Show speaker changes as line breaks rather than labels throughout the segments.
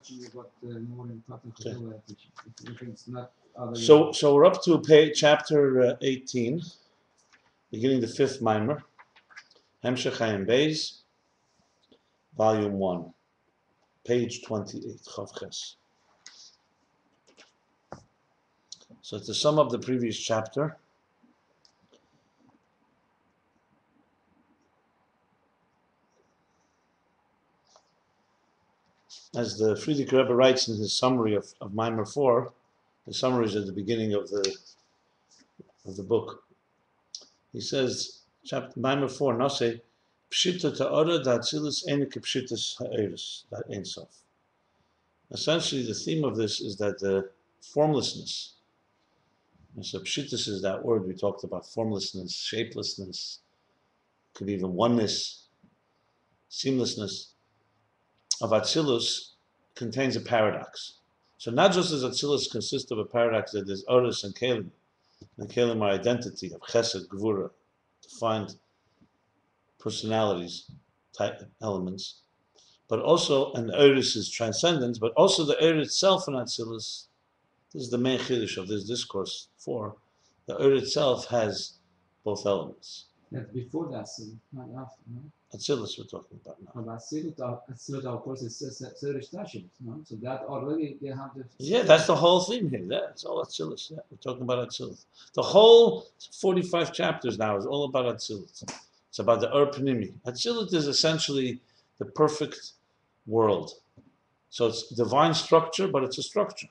About more important if it's not other.
So we're up to chapter 18, beginning the fifth mimer, Ayin Beis, volume 1, page 28, Chav Ches. So to sum up the previous chapter, as the Friedrich Rebbe writes in his summary of Mimer 4, the summary is at the beginning of the book. He says, chapter Mimer 4, Nase, Pshita ta'ora da'atzilus ene k'pshitas ha'eris, that Ein Sof. Essentially, the theme of this is that the formlessness, and so pshitas is that word we talked about, formlessness, shapelessness, could be even oneness, seamlessness, of Atzilus contains a paradox. So not just as Atzilus consists of a paradox that there's Oris and Kalim are identity of Chesed, Gvura, defined personalities, type elements, but also, and Oris is transcendence, but also the Oris itself in Atzilus, this is the main chiddush of this discourse 4, the Oris itself has both elements.
That's before the Atzilus, not after, no?
Atzilus we're talking about now.
But Atzilus, of course, is Tzerish Tashim, no? So that already they have the...
Yeah, that's the whole theme here. That's all Atzilus. Yeah, we're talking about Atzilus. The whole 45 chapters now is all about Atzilus. It's about the Ur Pnimi. Atzilus is essentially the perfect world. So it's divine structure, but it's a structure.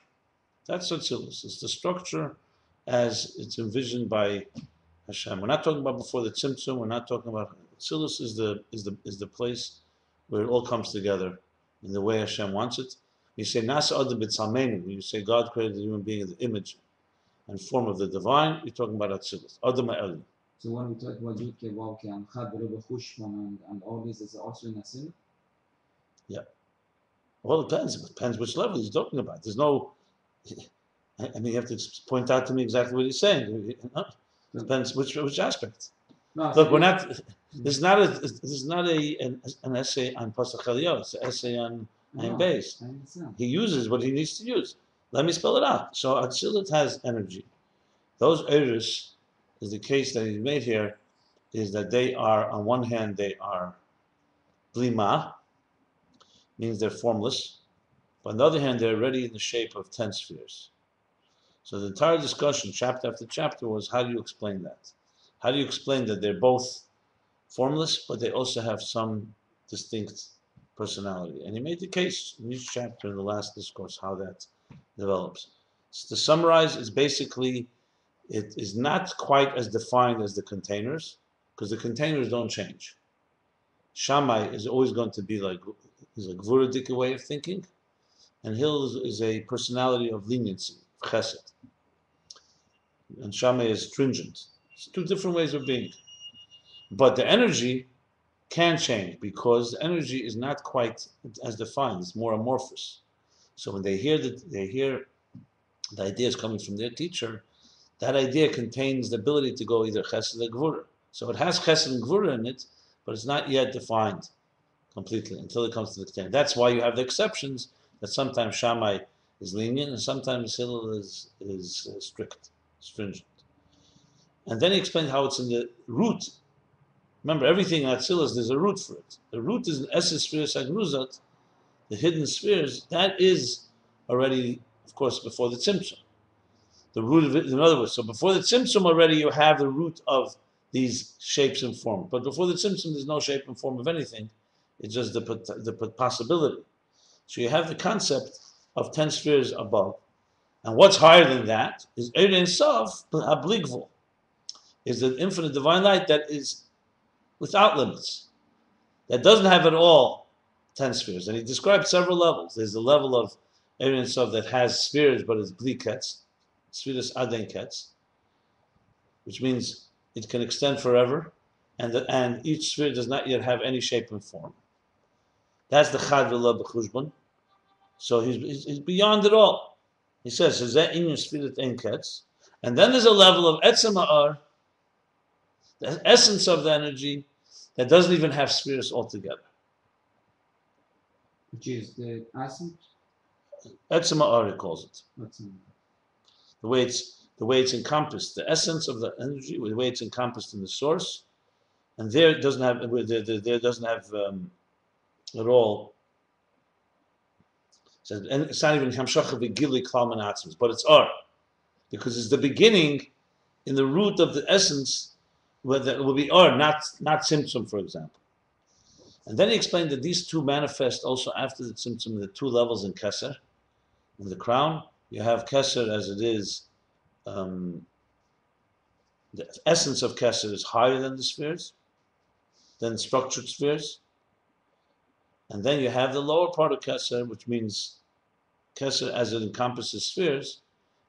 That's Atzilus. It's the structure as it's envisioned by Hashem. We're not talking about before the Tzimtzum. We're not talking about Atzilus is the place where it all comes together in the way Hashem wants it. You say Nasa Adam B'Tzalmeinu. When you say God created the human being in the image and form of the divine, you're talking about Atzilus. Adam Ha'elim.
So when we talk about Yud Ke Vav Ke and Chad Rebbe Chushman and all this is also in Atzilus?
Yeah. Well, it depends. It depends which level he's talking about. There's no. I mean, you have to point out to me exactly what he's saying. It depends which aspect.
No,
look, we're not. This is not an essay on Pasach Eliyah. It's an essay on Ayin Beis. He uses what he needs to use. Let me spell it out. So Atzilus has energy. Those Eris is the case that he's made here, is that they are, on one hand, they are blima, means they're formless. But on the other hand, they're already in the shape of 10 spheres. So the entire discussion, chapter after chapter, was how do you explain that? How do you explain that they're both formless, but they also have some distinct personality? And he made the case in each chapter in the last discourse how that develops. So to summarize, it's basically, it is not quite as defined as the containers, because the containers don't change. Shammai is always going to be like, is a Gvuradik way of thinking, and Hillel is a personality of leniency, of chesed. And Shammai is stringent. It's two different ways of being. But the energy can change because the energy is not quite as defined. It's more amorphous. So when they hear the ideas coming from their teacher, that idea contains the ability to go either chesed or gvura. So it has chesed and gvura in it, but it's not yet defined completely until it comes to the container. That's why you have the exceptions that sometimes Shammai is lenient and sometimes Hillel is strict, stringent. And then he explained how it's in the root. Remember, everything in Atzilus, there's a root for it. The root is an Esses Spheres Agruzat, the hidden spheres. That is already, of course, before the Tzimtzum. The root of it, in other words, so before the Tzimtzum already you have the root of these shapes and form. But before the Tzimtzum, there's no shape and form of anything. It's just the possibility. So you have the concept of 10 spheres above. And what's higher than that is Ein Sof Habligvul, is the infinite divine light that is without limits, that doesn't have at all 10 spheres. And he described several levels. There's the level of Ein Sof that has spheres, but it's Bliketz, Spheres Aden Ketz, which means it can extend forever, and each sphere does not yet have any shape and form. That's the Chad V'La B'Chushbon. So he's beyond it all. He says, and then there's a level of Etzem Ha'ar, the essence of the energy, that doesn't even have spheres altogether.
Which is the essence?
Etzem Ha'ari calls it.
That's
The way it's encompassed, the essence of the energy, the way it's encompassed in the source, and there it doesn't have at all. So it's not even hamshacha v'gili klal min atzmos, but it's ar, because it's the beginning in the root of the essence, where that will be ar, not tzimtzum, for example. And then he explained that these two manifest also after the tzimtzum, the two levels in keser. In the crown, you have keser as it is. The essence of keser is higher than the spheres, than structured spheres. And then you have the lower part of keser, which means keser as it encompasses spheres,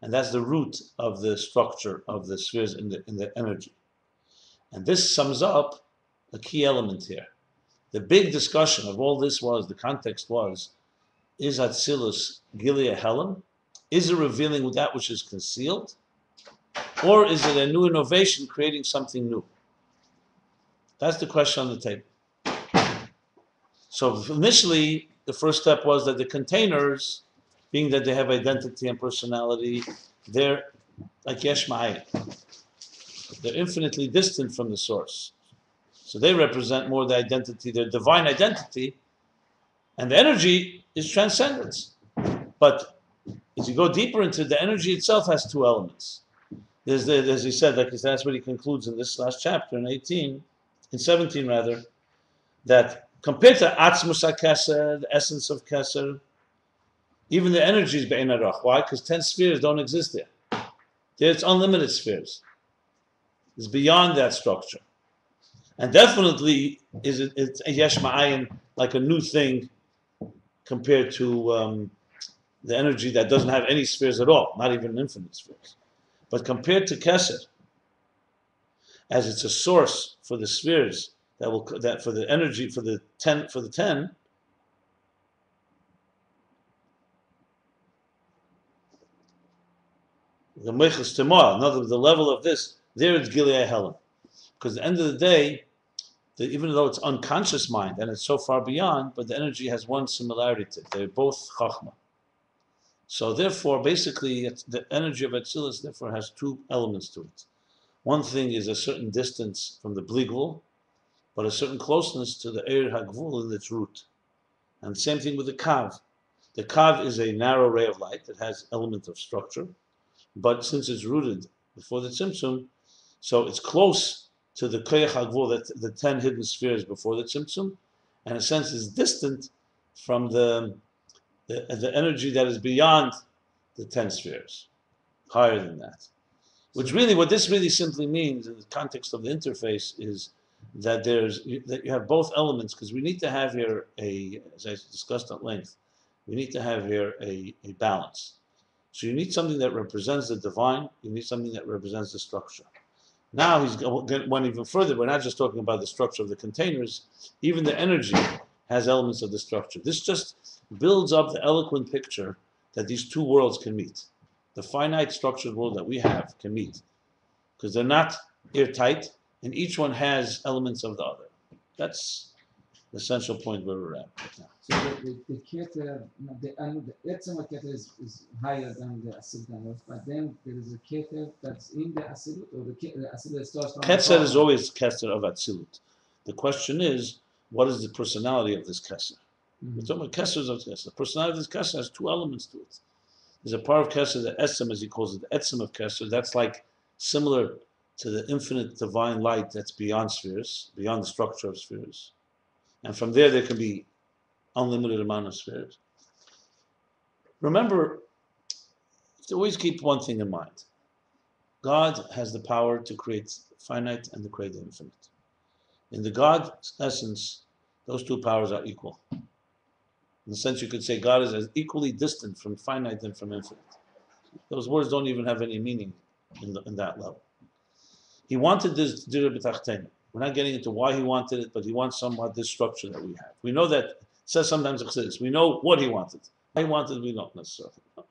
and that's the root of the structure of the spheres in the energy. And this sums up a key element here. The big discussion of all this was, the context was, is Atzilus Gilia Helam? Is it revealing that which is concealed? Or is it a new innovation creating something new? That's the question on the table. So initially, the first step was that the containers, being that they have identity and personality, they're like Yesh Ma'ayin. They're infinitely distant from the source. So they represent more the identity, their divine identity, and the energy is transcendence. But as you go deeper into the energy itself has two elements. There's as he said, like that's what he concludes in this last chapter in 17 rather, that compared to Atzmus HaKeser, the essence of Keser, even the energy is Be'en Arach. Why? Because 10 spheres don't exist there. It's unlimited spheres. It's beyond that structure. And definitely it's a Yesh Ma'ayin, like a new thing compared to the energy that doesn't have any spheres at all, not even infinite spheres. But compared to Keser, as it's a source for the spheres that for the energy for the 10, the Meichus Temah, in other words, the level of this, there it's Gilead Helen. Because at the end of the day, even though it's unconscious mind and it's so far beyond, but the energy has one similarity to it. They're both Chachma. So therefore, basically, the energy of Atzilus therefore has two elements to it. One thing is a certain distance from the Bligvul, but a certain closeness to the Eir HaGvul in its root. And same thing with the Kav. The Kav is a narrow ray of light that has element of structure, but since it's rooted before the Tzimtzum, so it's close to the Koyach HaGvul, that the 10 hidden spheres before the Tzimtzum, and in a sense is distant from the energy that is beyond the 10 spheres, higher than that. Which really, what this really simply means in the context of the interface is that you have both elements, because we need to have here as I discussed at length, we need to have here a balance. So you need something that represents the divine, you need something that represents the structure. Now he's went even further. We're not just talking about the structure of the containers, even the energy has elements of the structure. This just builds up the eloquent picture that these two worlds can meet. The finite structured world that we have can meet, because they're not airtight, and each one has elements of the other. That's the essential point where we're at right now.
So the Keter, the Etzem Keter is higher than the Asilut, but then there is a Keter that's in the Asilut, or the Asilut starts from
Ketzer is always Keter of Atsilut. The question is, what is the personality of this Keser? We're talking about Kesers of Keser. The personality of this Keser has two elements to it. There's a part of Keser, the Etzem, as he calls it, the Etzem of Keser, that's like similar to the infinite divine light that's beyond spheres, beyond the structure of spheres. And from there can be unlimited amount of spheres. Remember, you have to always keep one thing in mind. God has the power to create finite and to create the infinite. In the God essence, those two powers are equal. In the sense you could say God is as equally distant from finite and from infinite. Those words don't even have any meaning in that level. He wanted this Dira B'Tachtenu. We're not getting into why he wanted it, but he wants somewhat this structure that we have. We know that, it says sometimes Chassidus, we know what he wanted. Why he wanted, we don't necessarily know.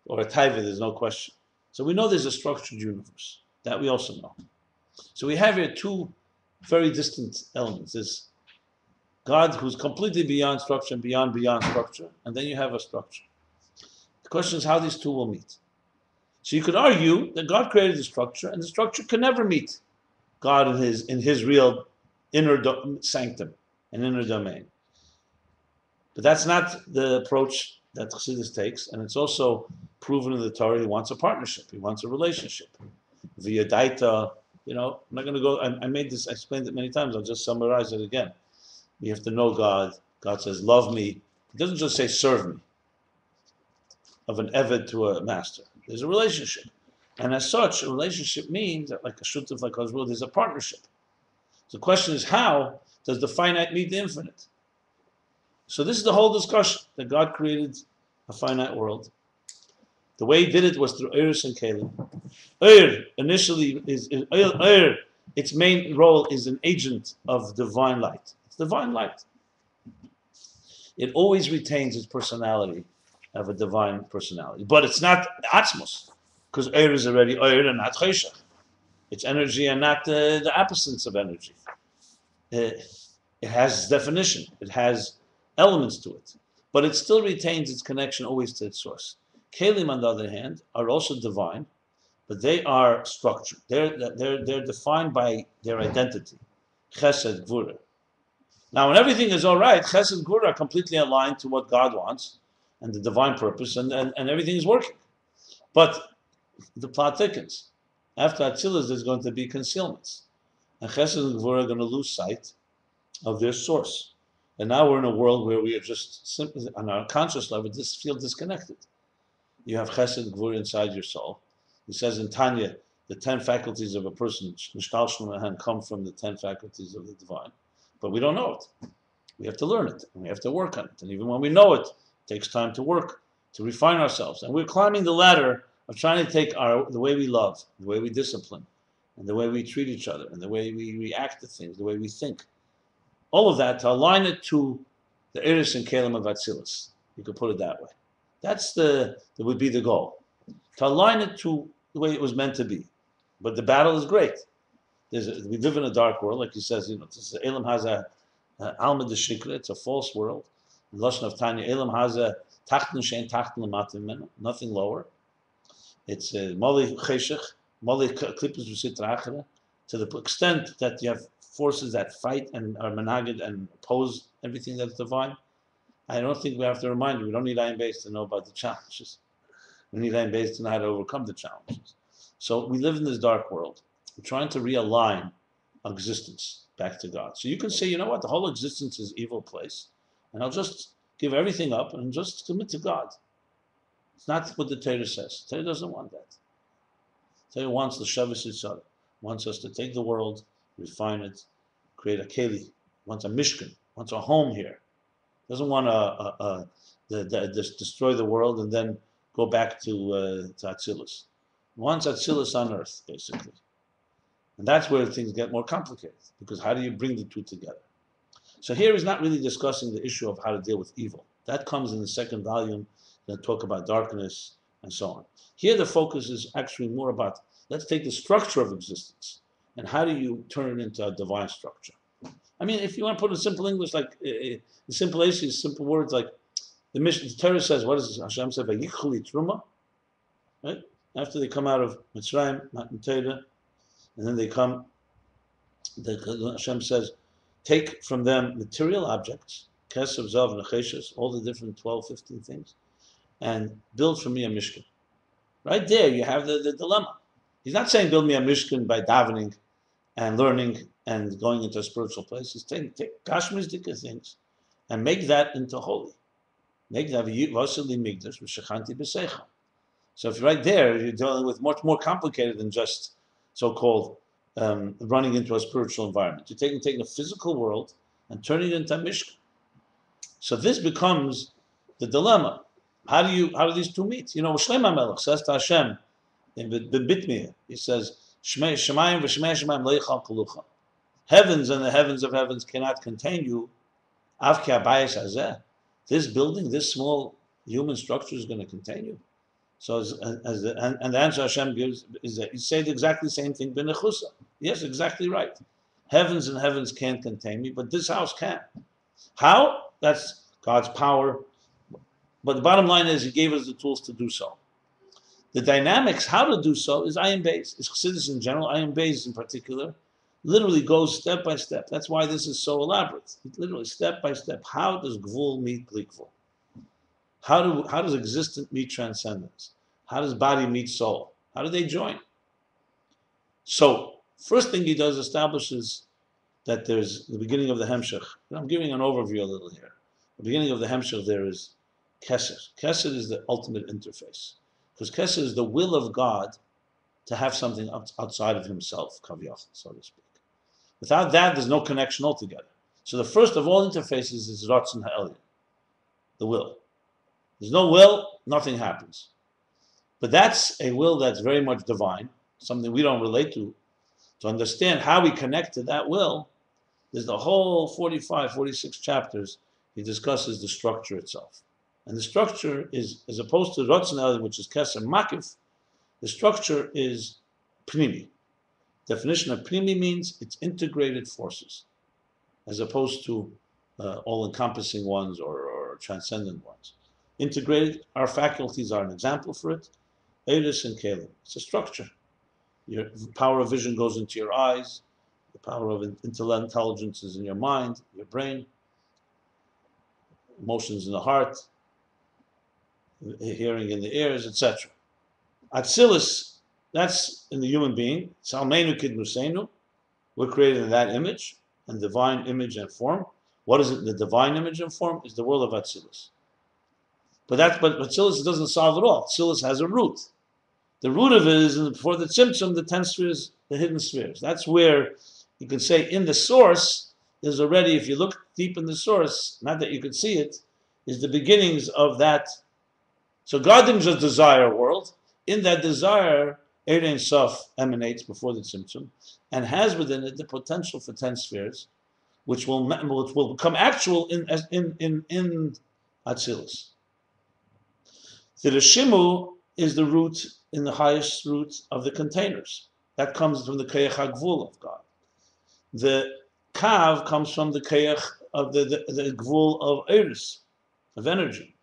Or a taiva, there's no question. So we know there's a structured universe. That we also know. So we have here two very distant elements. There's God who's completely beyond structure and beyond structure, and then you have a structure. The question is how these two will meet. So you could argue that God created the structure, and the structure can never meet God in his real inner sanctum and inner domain. But that's not the approach that Chassidus takes, and it's also proven in the Torah. He wants a partnership. He wants a relationship. Via daita, I'm not going to go. I I explained it many times. I'll just summarize it again. We have to know God. God says, "Love me." He doesn't just say, "Serve me." Of an eved to a master, there's a relationship, and as such, a relationship means that, like a shutuf, like Hosbur, there's a partnership. So the question is, how does the finite meet the infinite? So this is the whole discussion that God created a finite world. The way He did it was through Eiros and Kelim. Initially is its main role is an agent of divine light. It's divine light. It always retains its personality of a divine personality, but it's not Atzmos, because is already and not Cheshach. It's energy and not the absence of energy. It has definition. It has elements to it, but it still retains its connection always to its source. Kelim, on the other hand, are also divine, but they are structured. They're defined by their identity, Chesed, Gvura. Now, when everything is all right, Chesed, Gvura are completely aligned to what God wants and the divine purpose, and everything is working. But the plot thickens. After Atzilus, there's going to be concealments, and Chesed and Gvura are going to lose sight of their source. And now we're in a world where we are just simply, on our conscious level, just feel disconnected. You have Chesed and Gvura inside your soul. He says in Tanya, the 10 faculties of a person come from the 10 faculties of the divine, but we don't know it. We have to learn it, and we have to work on it. And even when we know it, takes time to work, to refine ourselves. And we're climbing the ladder of trying to take the way we love, the way we discipline, and the way we treat each other, and the way we react to things, the way we think. All of that, to align it to the Eiros and Kelim of Atzilus. You could put it that way. That would be the goal. To align it to the way it was meant to be. But the battle is great. We live in a dark world, like he says, Elam has a Alma de Shikra, it's a false world. In Lashon of Tanya, Elam has a Tachten Shein Tachten Lamatim Menu, nothing lower. It's Moli Cheshach, Moli Klippus V'Sitra Achra, to the extent that you have forces that fight and are menagid and oppose everything that's divine. I don't think we have to remind you, we don't need Ayin Beis to know about the challenges. We need Ayin Beis to know how to overcome the challenges. So we live in this dark world. We're trying to realign our existence back to God. So you can say, you know what, the whole existence is an evil place, and I'll just give everything up and just commit to God. It's not what the Torah says. The Torah doesn't want that. The Torah wants the Shavis Yitzhak, wants us to take the world, refine it, create a keli, wants a mishkan, wants a home here. Doesn't want to destroy the world and then go back to Atzilus. Wants Atzilus on earth, basically. And that's where things get more complicated, because how do you bring the two together? So here he's not really discussing the issue of how to deal with evil. That comes in the second volume, that talk about darkness and so on. Here the focus is actually more about, let's take the structure of existence, and how do you turn it into a divine structure? I mean, if you want to put it in simple English, like the simple issues, simple words, like the Torah says, what is this? Hashem said, "Vayichli truma," right? After they come out of Mitzrayim, Matan Torah, and then they come, Hashem says, take from them material objects, Kesef, Zav, Necheshes, all the different 12, 15 things, and build for me a mishkan. Right there, you have the dilemma. He's not saying build me a mishkan by davening and learning and going into a spiritual place. He's saying take Kashmizdika things and make that into holy. Make that vasili migdash v'shechanti b'seicha. So if right there, you're dealing with much more complicated than just so-called running into a spiritual environment. You're taking a physical world and turning it into a mishkan. So this becomes the dilemma. How do these two meet? Shlomo HaMelech says to Hashem in Bitmiyah, he says, Shemayim v'shmei Shemayim lo yichal kalucha. Heavens and the heavens of heavens cannot contain you. Av ki habayis hazeh. This building, this small human structure is going to contain you. So the answer Hashem gives is that he said exactly the same thing, B'nechusa. Yes, exactly right. Heavens and heavens can't contain me, but this house can. How? That's God's power. But the bottom line is he gave us the tools to do so. The dynamics, how to do so, is Ayin Beis. It's Chassidus in general, Ayin Beis in particular, literally goes step by step. That's why this is so elaborate. It literally step by step. How does Gvul meet Bli Gvul? How does existence meet transcendence? How does body meet soul? How do they join? So, first thing he does establishes that there's the beginning of the Hemshech. I'm giving an overview a little here. The beginning of the Hemshech there is Kesed. Kesed is the ultimate interface. Because Kesed is the will of God to have something outside of himself, Kaviyach, so to speak. Without that, there's no connection altogether. So the first of all interfaces is Ratzon Ha'elyon, the will. There's no will, nothing happens. But that's a will that's very much divine, something we don't relate to. To understand how we connect to that will, there's the whole 45, 46 chapters, he discusses the structure itself. And the structure is, as opposed to Ratzon Ha'elyon, which is Keser Makif, the structure is Pnimi. Definition of Pnimi means it's integrated forces, as opposed to all-encompassing ones or transcendent ones. Integrated, our faculties are an example for it. Eris and Kalim. It's a structure. Your power of vision goes into your eyes. The power of intelligence is in your mind, your brain. Emotions in the heart. Hearing in the ears, etc. Atzilus, that's in the human being. Salmeinu Kidnusenu. We're created in that image, and divine image and form. What is it? The divine image and form is the world of Atzilus. But Atzilus doesn't solve it all. Atzilus has a root. The root of it is for the Tzimtzum, the 10 spheres, the hidden spheres. That's where you can say in the source, there's already, if you look deep in the source, not that you can see it, is the beginnings of that. So God didn't just desire a world. In that desire, Ein Sof emanates before the Tzimtzum and has within it the potential for 10 spheres, which will become actual in Atzilus. The Shimu is the root, in the highest root of the containers. That comes from the Kayach HaGvul of God. The Kav comes from the Kayach of the Gvul of Eris, of energy.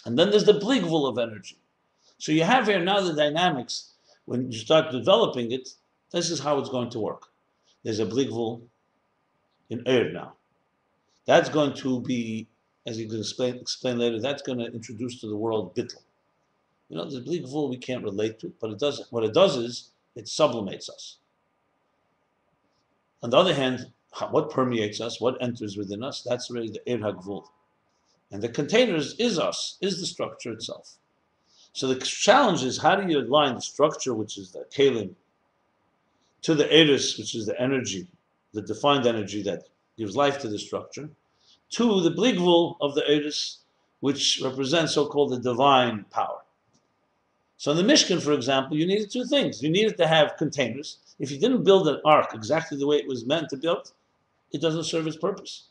And then there's the Bli Gvul of energy. So you have here now the dynamics. When you start developing it, this is how it's going to work. There's a Bli Gvul in now. That's going to be, as you can explain later, that's going to introduce to the world Bittul. You know, the Bli Gvul we can't relate to, but what it does is it sublimates us. On the other hand, what permeates us, what enters within us, that's really the HaGvul. And the containers is us, is the structure itself. So the challenge is, how do you align the structure, which is the Kalim, to the Eris, which is the energy, the defined energy that gives life to the structure, to the Bli Gvul of the Eris, which represents so-called the divine power. So in the Mishkan, for example, you needed two things. You needed to have containers. If you didn't build an ark exactly the way it was meant to build, it doesn't serve its purpose.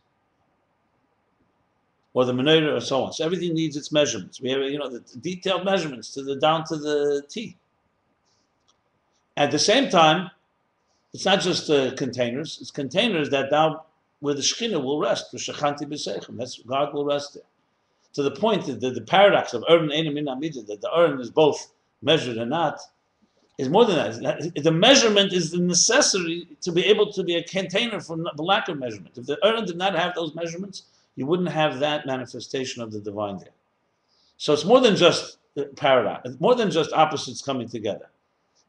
Or the menorah, or so on. So everything needs its measurements. We have, the detailed measurements down to the T. At the same time, it's not just containers. It's containers that now where the Shekhinah will rest. That's God will rest there. To the point that the paradox of Ern Einem Min Amidah, that the Ern is both measured and not, is more than that. The measurement is the necessity to be able to be a container for the lack of measurement. If the Ern did not have those measurements, you wouldn't have that manifestation of the divine there. So it's more than just paradox. It's more than just opposites coming together.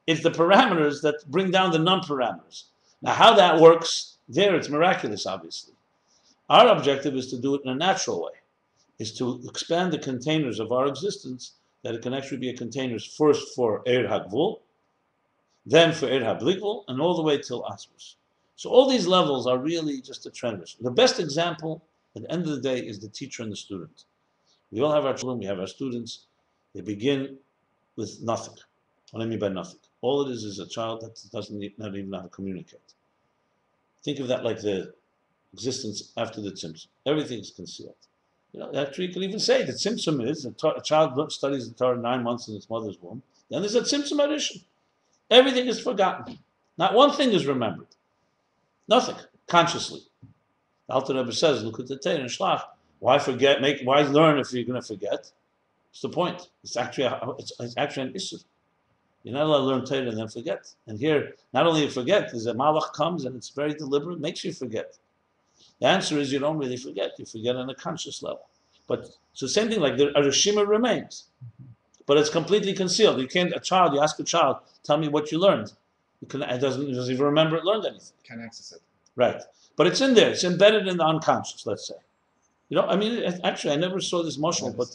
It's the parameters that bring down the non-parameters. Now, how that works there, it's miraculous, obviously. Our objective is to do it in a natural way, is to expand the containers of our existence, that it can actually be a containers first for HaGvul, then for Bli Gvul, and all the way till Asmus. So all these levels are really just a transition. The best example at the end of the day is the teacher and the student. We all have our children, we have our students. They begin with nothing. What do I mean by nothing? All it is a child that doesn't not even know how to communicate. Think of that like the existence after the Tzimtzum. Everything is concealed. Actually, you can even say that Tzimtzum is a child studies the Torah 9 months in its mother's womb. Then there's a Tzimtzum addition. Everything is forgotten. Not one thing is remembered. Nothing, consciously. The Alter Rebbe says, look at the Torah and Shlach, Why forget? Why learn if you're going to forget? What's the point? It's actually an issue. You're not allowed to learn Torah and then forget. And here, not only you forget, there's a malach comes and it's very deliberate, makes you forget. The answer is you don't really forget. You forget on a conscious level. But so same thing, like the Rishima remains, but it's completely concealed. You can't. You ask a child, tell me what you learned. It doesn't even remember it learned anything.
Can't access it.
Right, but it's in there. It's embedded in the unconscious. Let's say. I mean, actually, I never saw this motion, but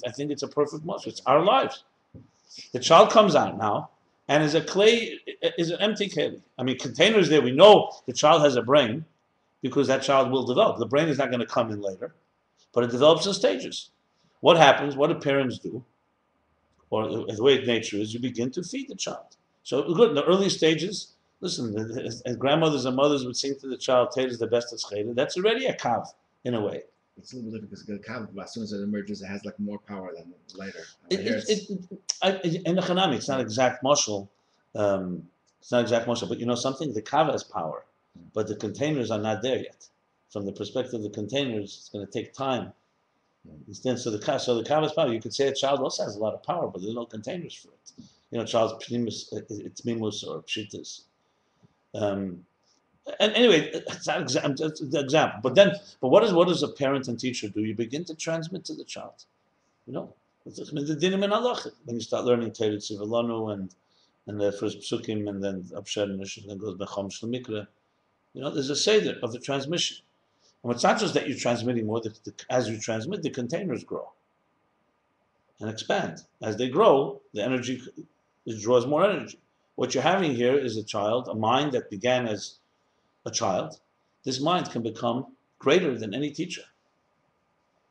I think it's a perfect motion. It's our lives. The child comes out now and is an empty keli. I mean, containers there. We know the child has a brain because that child will develop. The brain is not going to come in later, but it develops in stages. What happens? What do parents do? Or the way nature is, you begin to feed the child. So good in the early stages. Listen, as grandmothers and mothers would sing to the child, "Tate is the best of scheda." That's already a kav in a way.
It's a little bit difficult because as soon as it emerges, it has like more power than later.
In the Chanami, it's not exact mashal. It's not exact mashal, but you know something? The kav has power, but the containers are not there yet. From the perspective of the containers, it's going to take time. So the kav has power. You could say a child also has a lot of power, but there's no containers for it. Child's pnimus, it's mimus or pshitas. And anyway, it's not the example. But what does a parent and teacher do? You begin to transmit to the child. When you start learning Torah Tzivilanu and the first psukim and then Abshad and then goes Bechom Shlemikra. There's a seder of the transmission. And it's not just that you're transmitting more. As you transmit, the containers grow and expand. As they grow, the energy draws more energy. What you're having here is a mind that began as a child. This mind can become greater than any teacher.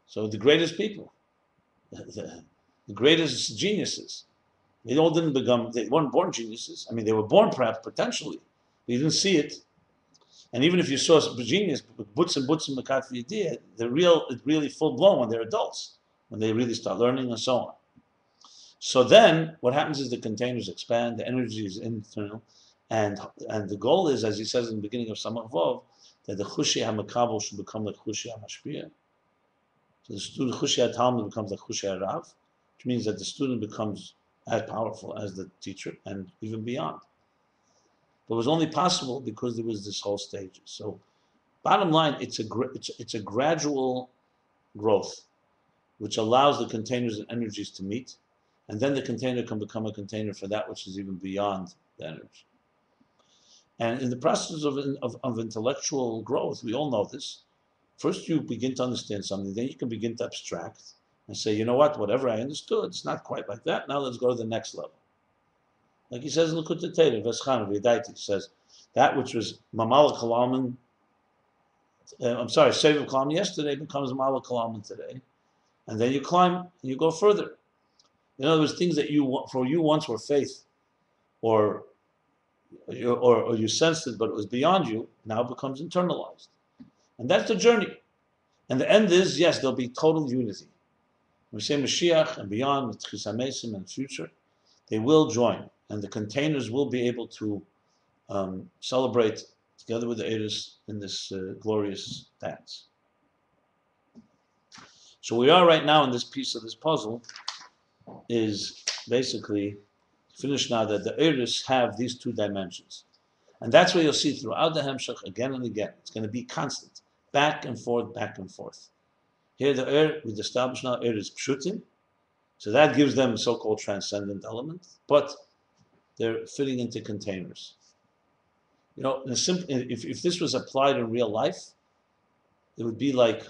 So the greatest people, the greatest geniuses, they weren't born geniuses. I mean, they were born perhaps potentially. You didn't see it. And even if you saw a genius, butz and makat v'yidiyah, it's really full blown when they're adults, when they really start learning and so on. So then, what happens is the containers expand, the energy is internal, and the goal is, as he says in the beginning of Samach Vov, that the chushi hamakabel should become like chushi hamashpia. So the student chushi hatalmud becomes like chushi harav, which means that the student becomes as powerful as the teacher and even beyond. But it was only possible because there was this whole stage. So, bottom line, it's a gradual growth, which allows the containers and energies to meet, and then the container can become a container for that which is even beyond the energy. And in the process of intellectual growth, we all know this. First, you begin to understand something, then you can begin to abstract and say, you know what, whatever I understood, it's not quite like that. Now let's go to the next level. Like he says in Likutei Torah, Etz Chaim, he says, that which was Mamal Kalaman, Seviv Kalaman yesterday becomes Mamal Kalaman today. And then you climb and you go further. In other words, things that you once were faith, or you sensed it, but it was beyond you, now becomes internalized. And that's the journey. And the end is, yes, there'll be total unity. We say Mashiach and beyond, with Chis HaMesim and the future, they will join. And the containers will be able to celebrate together with the Eris in this glorious dance. So we are right now in this piece of this puzzle is basically finished now that the Eris have these two dimensions. And that's what you'll see throughout the Hemshech again and again. It's going to be constant, back and forth, back and forth. Here the we've established now, is Pshutim, so that gives them a so-called transcendent element, but they're fitting into containers. If this was applied in real life, it would be like,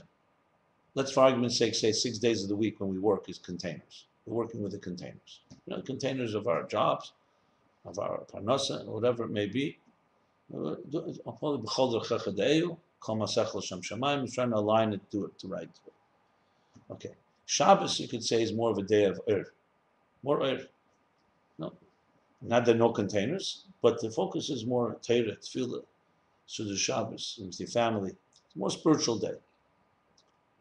let's for argument's sake say 6 days of the week when we work is containers. We're working with the containers. Containers of our jobs, of our parnasa, whatever it may be. We're trying to align it, do it the right way. Okay. Shabbos, you could say, is more of a day of more No. Not that no containers, but the focus is more Torah, Tefillah, Suda Shabbos, with your family. It's a more spiritual day.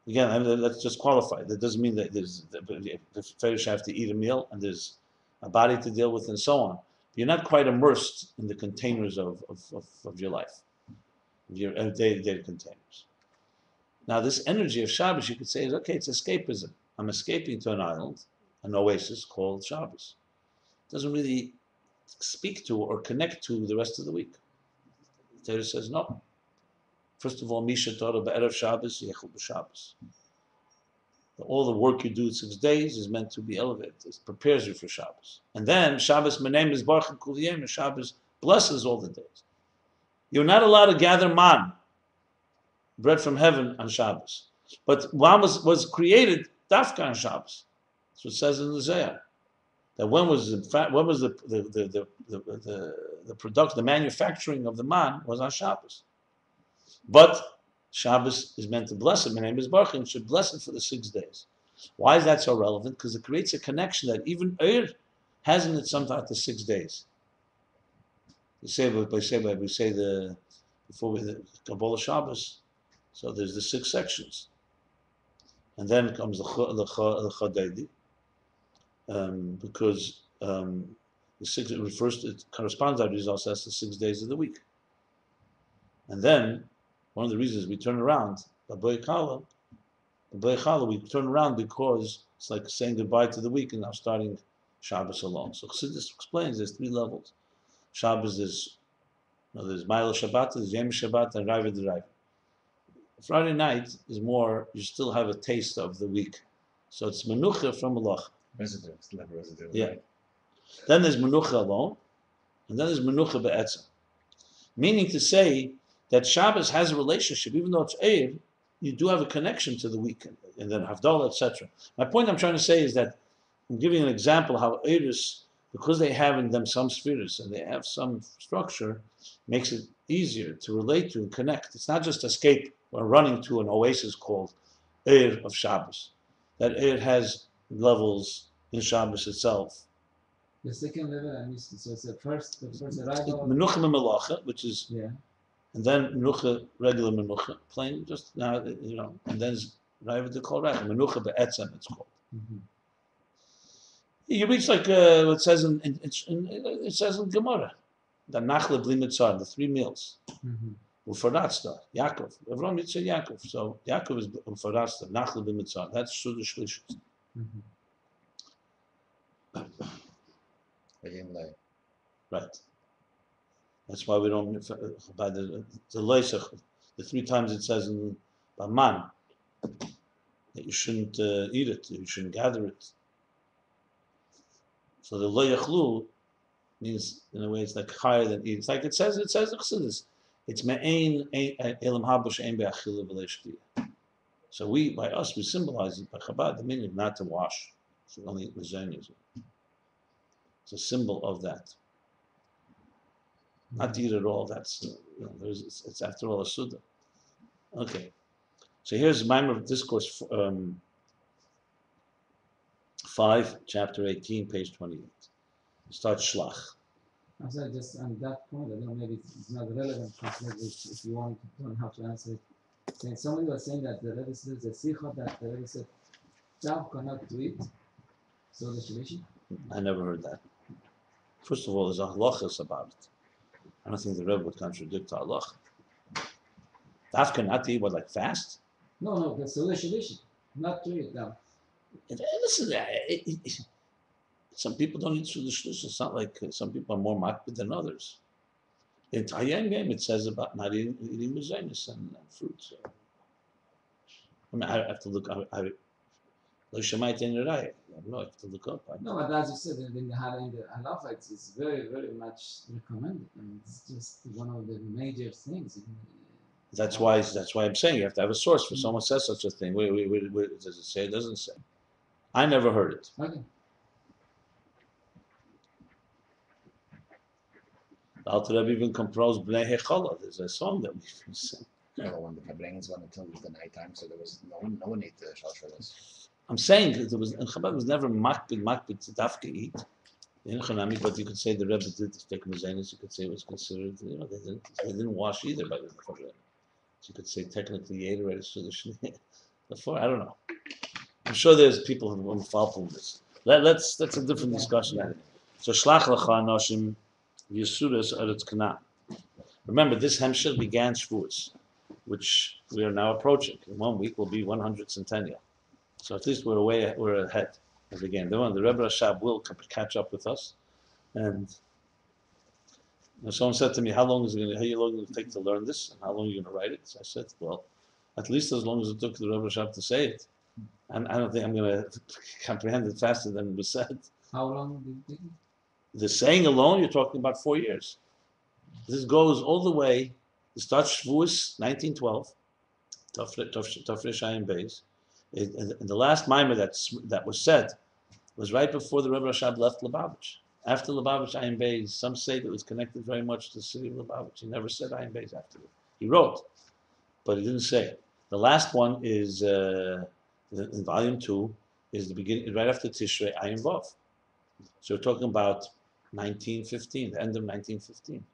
Again, let's just qualify. That doesn't mean that the Farish have to eat a meal and there's a body to deal with and so on. You're not quite immersed in the containers of your life, of your day-to-day containers. Now, this energy of Shabbos, you could say, is okay, it's escapism. I'm escaping to an island, an oasis called Shabbos. It doesn't really speak to or connect to the rest of the week. The Torah says no. First of all, Misha Torah be'erev Shabbos, yechel b'Shabbos. All the work you do 6 days is meant to be elevated. It prepares you for Shabbos. And then Shabbos, my name is Baruch Kol Yom, and Shabbos blesses all the days. You're not allowed to gather man, bread from heaven, on Shabbos. But man was created dafka on Shabbos. That's what it says in the Zohar. That when was the production, the manufacturing of the man was on Shabbos. But Shabbos is meant to bless it. My name is Baruch, and should bless it for the 6 days. Why is that so relevant? Because it creates a connection that even has in it sometimes the 6 days. We say the before we the Kabbalah Shabbos. So there's the 6 sections, and then comes the Chadedi, because the 6 it corresponds to these also as the 6 days of the week, and then one of the reasons we turn around we turn around because it's like saying goodbye to the week and now starting Shabbos alone. So Chassidus explains there's 3 levels. Shabbos is there's Ma'il Shabbat, there's Yom Shabbat, and Raiva D'Raiva. Friday night is more, you still have a taste of the week. So it's Menucha from Malach.
Residue, still have residue.
Yeah.
Right?
Then there's Menucha alone, and then there's Menucha Be'etzem. Meaning to say that Shabbos has a relationship, even though it's Eir, you do have a connection to the weekend, and then Havdalah, etc. My point I'm trying to say is that I'm giving an example how Eiris, because they have in them some spheres and they have some structure, makes it easier to relate to and connect. It's not just escape or running to an oasis called Eir of Shabbos. That Eir has levels in Shabbos itself.
The second level, I missed it. So it's the first arrival.
Menucha Melacha, which is,
Yeah.
and then Menucha, regular Menucha, plain, just now, and then Raiva de Kol Recha, Menucha Be'etzem, it's called.
Mm-hmm.
You reach like what it says in Gemara, the Nachle Bli Mitzar, the 3 meals. Ufaratsta, Yaakov. Avram Yitzhak Yaakov. So Yaakov is Ufaratsta, Nachle Bli Mitzar. That's Suda Shlishis. Right. That's why we don't by the Leisach, the 3 times it says in Baman that you shouldn't eat it, you shouldn't gather it. So the lo yachlu means, in a way, it's like higher than eat. It's like it says in Chassidus, it's me'ein elam habush ein be'achila v'lei shtiyah. So we symbolize it by Chabad, the meaning not to wash. So only eat lasagna. It's a symbol of that. Not to eat at all. That's it's after all a Suda. Okay. So here's Maimar Discourse 5, chapter 18, page 28. Start Shlach.
I'm sorry, just on that point, I don't know, maybe it's not relevant, if you want to learn how to answer it. Saying, somebody was saying that the Rebbe says, the Sicha, that the Rebbe said, Chav cannot do it. So the Shalishi?
I never heard that. First of all, there's a halachas about it. I don't think the Rebbe would contradict the halach. Daf cannot eat, what, like fast?
No, that's the Shalishi. Not to it now.
Listen, some people don't eat Suda Shlish. It's not like some people are more makbid than others. In Ayin Beis, it says about not eating mezainis and fruits. I mean, I have to look. I have to look up.
No, but as you said, in the halacha, it's very, very much recommended. I mean, it's just one of the major things.
That's why I'm saying you have to have a source for someone says such a thing. Where does it say? It doesn't say. I never heard it.
Okay.
The Alter Rebbe even composed Bnei Hechala. There's a song that we sing.
Yeah, when the Fabrengens went until the nighttime, so there was no one ate the Shalshalas.
I'm saying that Chabad was never makbid to dafke eat. But you could say the Rebbe did take mezanis. You could say it was considered. They didn't wash either by the Rebbe. So you could say technically he ate already. Before, I don't know. I'm sure there's people who will follow this. That's a different discussion. So shlach lecha anoshim v'yisuras eretz Canaan. Remember, this hemshech began Shavuos. which we are now approaching. In 1 week will be 100 centennial. So at least we're ahead of the game. The Rebbe Rashab will catch up with us. And someone said to me, how long is it take to learn this? And how long are you going to write it? So I said, well, at least as long as it took the Rebbe Rashab to say it. And I don't think I'm going to comprehend it faster than it was said.
How long did it take?
The saying alone, you're talking about 4 years. This goes all the way. It starts Shavuos 1912, Tafresh Ayin Beis. And the last mimer that was said was right before the Rebbe Rashab left Lubavitch. After Lubavitch, Ayin Beis, some say that it was connected very much to the city of Lubavitch. He never said Ayin Beis after it. He wrote, but he didn't say it. The last one is, in volume 2, is the beginning, right after Tishrei, Ayin Vav. So we're talking about 1915, the end of 1915.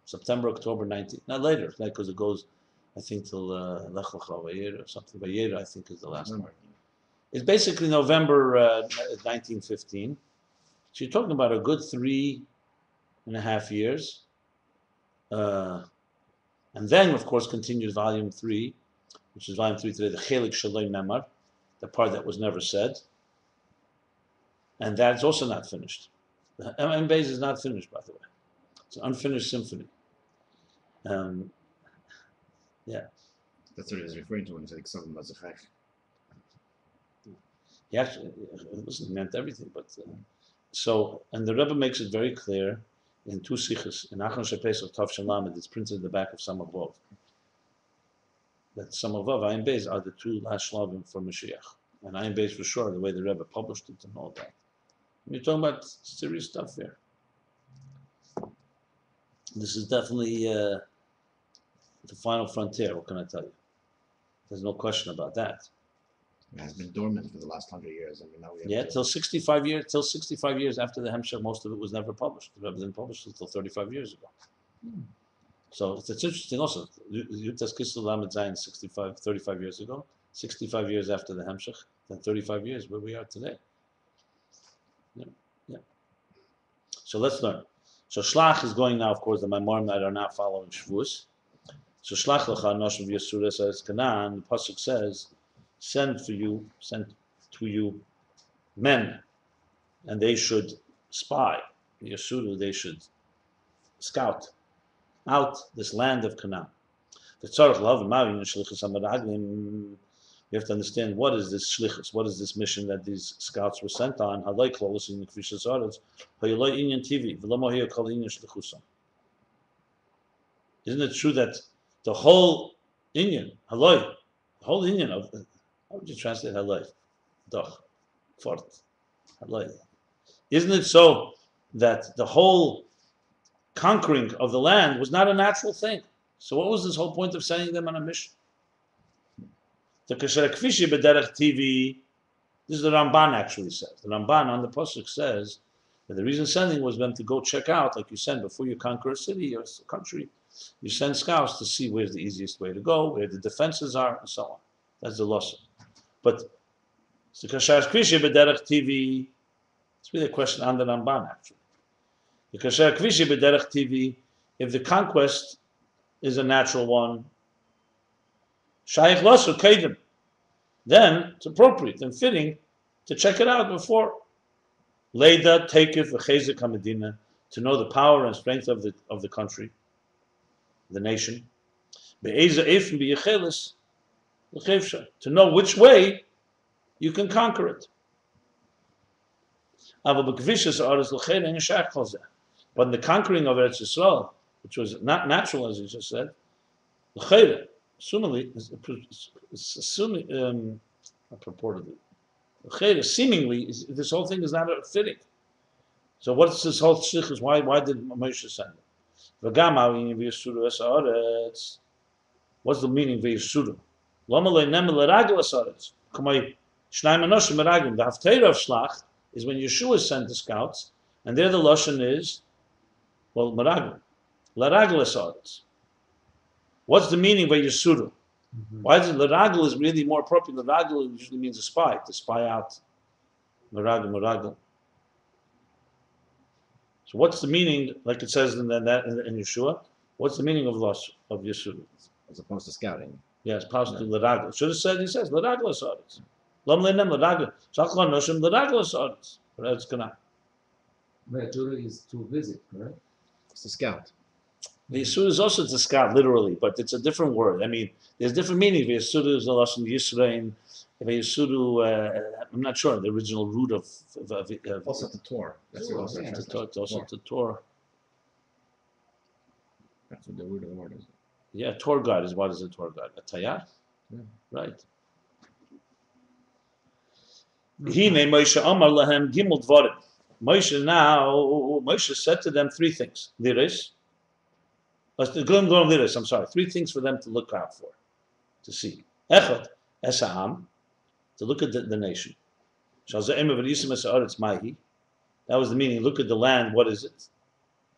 September, October 19, not later, because it goes, I think, till Lech Lecha Vayera or something. Vayera, I think, is the last one. It's basically November 1915. So you're talking about a good 3.5 years. And then, of course, continues volume 3, which is volume 3 today, the Chelik Shaloi Memar, the part that was never said. And that's also not finished. The Ayin Beis is not finished, by the way. It's an unfinished symphony. Yeah.
That's what he was referring to when he said Ksavim Mazachach.
He actually, listen, he meant everything, but and the Rebbe makes it very clear in 2 sichos, in Achron Shepesach Tav Shalamed, it's printed in the back of Samavov, that Samavov, Ayin Beis are the 2 last shlavim for Mashiach. And Ayin Beis for sure, the way the Rebbe published it and all that. You're talking about serious stuff here. This is definitely the final frontier, what can I tell you? There's no question about that.
It has been dormant for the last 100 years. I mean, now we have
till 65 years after the Hemshech, most of it was never published. The Rebbe didn't publish it until 35 years ago. So it's interesting also. Yutas Kisel Lamed Zayin 35 years ago, 65 years after the Hemshech, then 35 years where we are today. Yeah. So let's learn. So Shlach is going now, of course, the Maimorim that are not following Shavuos. So Shlach Lecha Noshim V'Yasura says Canaan. The pasuk says, send to you men, and they should spy. Yasuru, they should scout out this land of Canaan. You have to understand what is this shlichus, what is this mission that these scouts were sent on. Isn't it true that the whole Inyan, of, how would you translate halay? Doch, fort, halay. Isn't it so that the whole conquering of the land was not a natural thing? So what was this whole point of sending them on a mission? The Kasher Kfishi B'derech TV, this is the Ramban actually says. The Ramban on the pasuk says that the reason sending was them to go check out, like you send before you conquer a city or a country, you send scouts to see where's the easiest way to go, where the defenses are, and so on. That's the lesson. But the Kasher Kfishi B'derech TV, it's really a question on the Ramban actually. The Kasher Kfishi B'derech TV, if the conquest is a natural one, Shaykh Lasu Kadim, then it's appropriate and fitting to check it out before. Leida Takif V'Chezek HaMedina, to know the power and strength of the country, the nation. Be'eza Eifim B'Yechelis L'Chevsha, to know which way you can conquer it. But in the conquering of Eretz Yisrael, which was not natural, as you just said, seemingly, this whole thing is not fitting. So what's this whole shlichus? Why did Moshe send it? What's the meaning of Yisuru? The Haftarah of Shlach is when Yeshua sent the scouts, and there the lashon is, well, meraglim, laragel esaretz. What's the meaning of Yisuru? Why is it laragel is really more appropriate? Laragel usually means to spy out. Meragel. So what's the meaning, like it says in Yeshua? What's the meaning of loss of Yisuru?
As opposed to scouting.
Yes, past to L'Ragla. Should have said, he says, L'Ragla Sa'aretz. Lam Le'nem L'Ragla. Shachlan Noshim L'Ragla Sa'aretz. That's Kana.
But Jura is to visit, correct?
It's to scout.
The Yisur is also to scout, literally, but it's a different word. I mean, there's different meanings. The Yisur is a loss in Yisrael. If a Yisuru, I'm not sure the original root of
Also to Tor. That's
Sure,
also
yeah.
translation.
it's also
Tor.
to Tor.
That's what the root of the word is.
Yeah, tour guide is what is a tour guide? A tayar?
Yeah.
Right. Hine Moshe Amar Lahem Gimel Dvarim. Moshe said to them three things. Liris. Liris, I'm sorry. Three things for them to look out for, to see. Echad, Esa'am, to look at the nation. That was the meaning. Look at the land. What is it?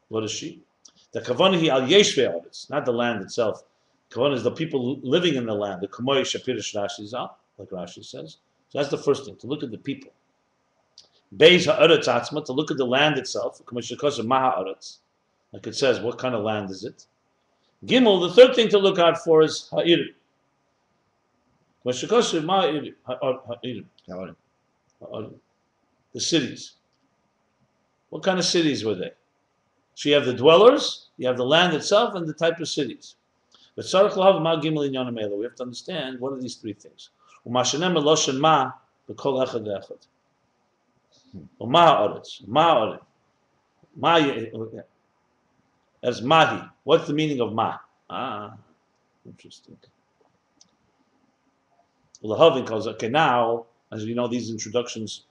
What is she? The kavanahi al yeshvei aretz, not the land itself. Kavanah is the people living in the land. The kamoy shapirish Rashi zah, like Rashi says. So that's the first thing, to look at the people. Beis ha'aretz atzma, to look at the land itself. Kamashikosa maha aretz, like it says, what kind of land is it? Gimel, the third thing to look out for is ha'ir. Kamashikosa maha ha'ir. The cities. What kind of cities were they? So you have the dwellers, you have the land itself, and the type of cities. But we have to understand what are these three things. As mahi. What's the meaning of ma? Interesting. Okay, now, as you know, these introductions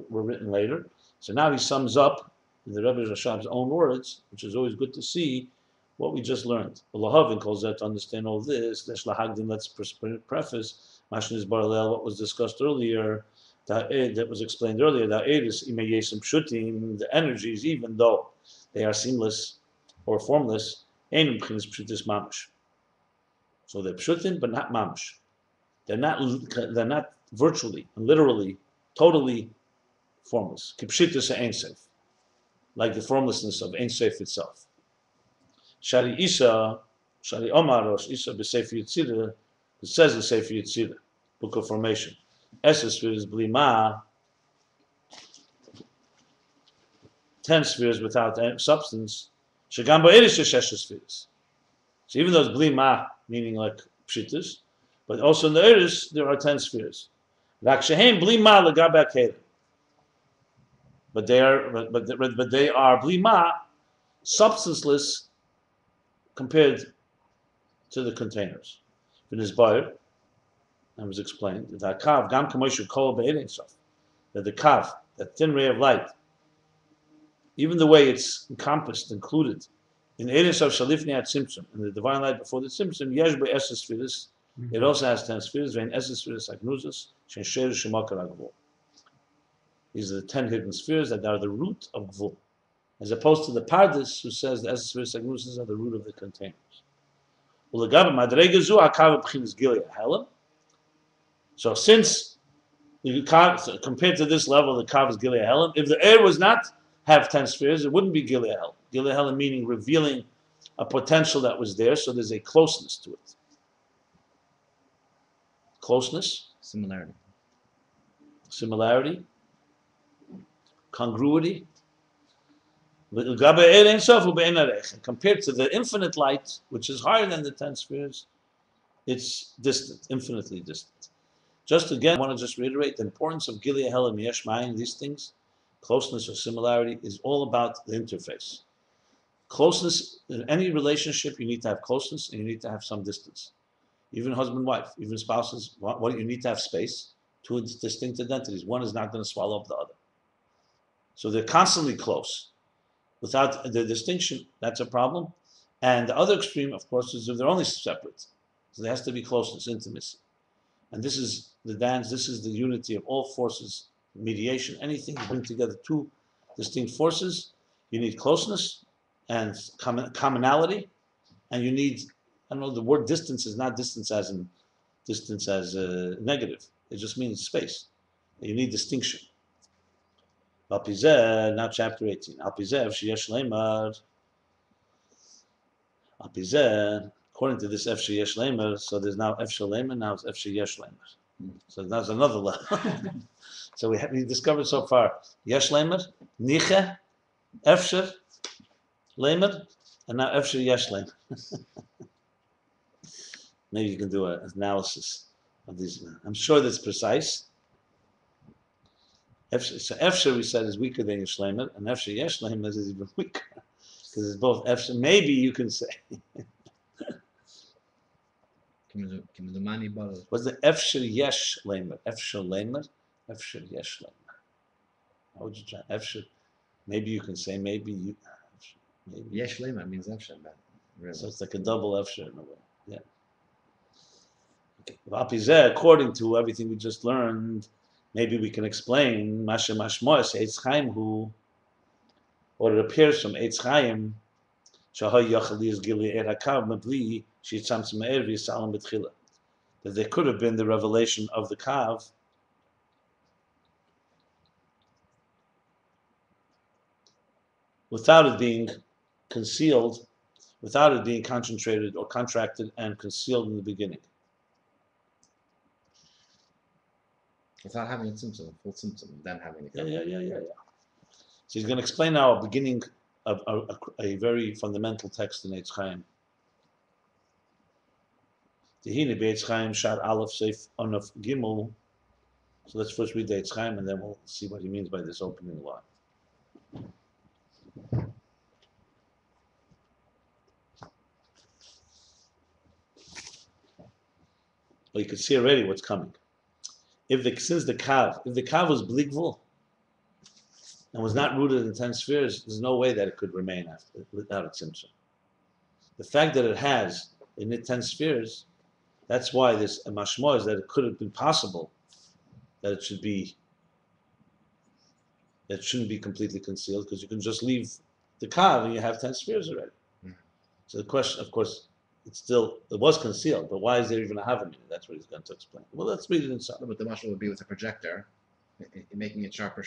were written later. So now he sums up in the Rebbe Rashab's own words, which is always good to see what we just learned. Lahavin calls that to understand all this. Let's preface what was discussed earlier, that was explained earlier. The energies, even though they are seamless or formless, so they're pshutin, but not mamash. They're not virtually and literally, totally formless. Kipshitus Ein Sof, like the formlessness of Ein Sof itself. Shari Omar Rosh Isa b'Sefer Yetzirah, it says in Sefer Yetzirah, Book of Formation. Esses spheres blima, 10 spheres without substance. Shagam ba'erish sheshes spheres. So even though it's blima, meaning like pshitus, but also in the eris there are 10 spheres. Rak shehem blima legabak heder. But they are blima, substanceless compared to the containers. In his bar, that was explained that kav gam kamoshu kol be'erin sof, that the kav, that thin ray of light, even the way it's encompassed, included in erin sof shalifnei at Tzimtzum, in the divine light before the Tzimtzum, yesh be'esses spheres. It also has 10 spheres. Vein esses spheres agnuzas shen sheresh shemakar agvul. These are the 10 hidden spheres that are the root of Gvul. As opposed to the Pardes, who says the Esses spheres Agnusas are the root of the containers. So since compared to this level, the Kav is Gilead Helam, if the air was not have 10 spheres, it wouldn't be Gilead Helam. Gilead Helam meaning revealing a potential that was there, so there's a closeness to it. Closeness. Similarity. Congruity. Compared to the infinite light, which is higher than the 10 spheres, it's distant, infinitely distant. Just again, I want to just reiterate the importance of Gilead Helam Yesh Ma'ayin. These things, closeness or similarity, is all about the interface. Closeness, in any relationship, you need to have closeness and you need to have some distance. Even husband-wife, even spouses, what you need to have space, two distinct identities. One is not going to swallow up the other. So they're constantly close. Without the distinction, that's a problem. And the other extreme, of course, is if they're only separate. So there has to be closeness, intimacy. And this is the dance, this is the unity of all forces, mediation, anything. You bring together two distinct forces. You need closeness and commonality. And you need, I don't know, the word distance is not distance as in distance as negative. It just means space. You need distinction. Now chapter 18. According to this Efshir Yesh Leimer, so there's now Efshir Leimer, now it's Efshir Yesh Leimer. So that's another level. So we discovered so far Yesh Leimer, Niche, Efshir Leimer, and now Efshir Yesh Leimer. Maybe you can do an analysis of these. I'm sure that's precise. So Efshir, we said, is weaker than Yesh Leimer, and Efshir Yesh Leimer is even weaker. Because it's both Efshir. Maybe you can say. What's the Efshir Yesh Leimer? Efshir Leimer? Efshir Yesh Leimer. How would you try? Efshir. Maybe you can say, maybe.
Yesh Leimer means Efshir, man. Really.
So it's like a double Efshir in a way. Yeah. Okay. According to everything we just learned, maybe we can explain Masha Mashmos, Etz Chaim, what it appears from Etz Chaim, that there could have been the revelation of the Kav without it being concealed, without it being concentrated or contracted and concealed in the beginning.
Without having a Tzimtzum, full Tzimtzum, then having the
Yeah. So he's going to explain now a beginning of a very fundamental text in Etz Chaim. Hidden Beis Chaim Shad Aleph Seif Onaf Gimel. So let's first read the Etz Chaim and then we'll see what he means by this opening line. Well, you can see already what's coming. Since the Kav was Bligvul and was not rooted in 10 spheres, there's no way that it could remain without a Tzimtzum. The fact that it has in it 10 spheres, that's why this mashma is that it could have been possible that it shouldn't be completely concealed, because you can just leave the Kav and you have 10 spheres already. Mm-hmm. So the question, of course, it was concealed, but why is there even a Havamina? That's what he's going to explain. Well, let's read it inside.
But the mashma would be with a projector, making it sharper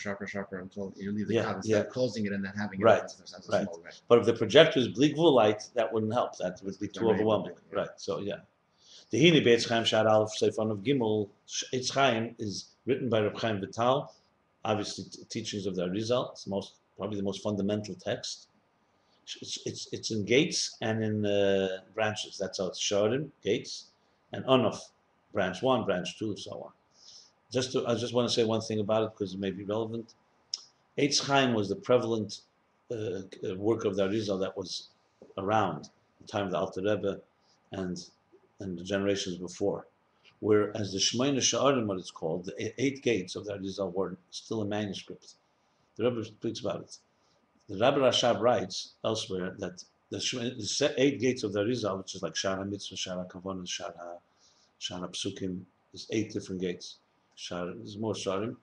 until you leave the Kav, instead of closing it and then having it as a small ray.
But if the projector is Bligvul light, that wouldn't help. That would be too overwhelming. Yeah. Right. So yeah. The Hidden Beis Chaim Shad Aleph Seifon of Gimel. Etz Chaim is written by Rabbi Chaim Vital, obviously teachings of the Arizal. It's probably the most fundamental text. It's in gates and in branches. That's how it's Shorim, gates, and Onof, branch 1, branch 2, so on. I just want to say one thing about it because it may be relevant. Etz Chaim was the prevalent work of the Arizal that was around the time of the Alter Rebbe and the generations before. Whereas the Shemaina Sha'arim, what it's called, the 8 gates of the Arizal were still a manuscript. The Rebbe speaks about it. The Rabbi Rashab writes elsewhere that the 8 gates of the Arizal, which is like Shara Mitzvah, Shara Kavon, Shara Psukim, there's 8 different gates. There's more Sharim,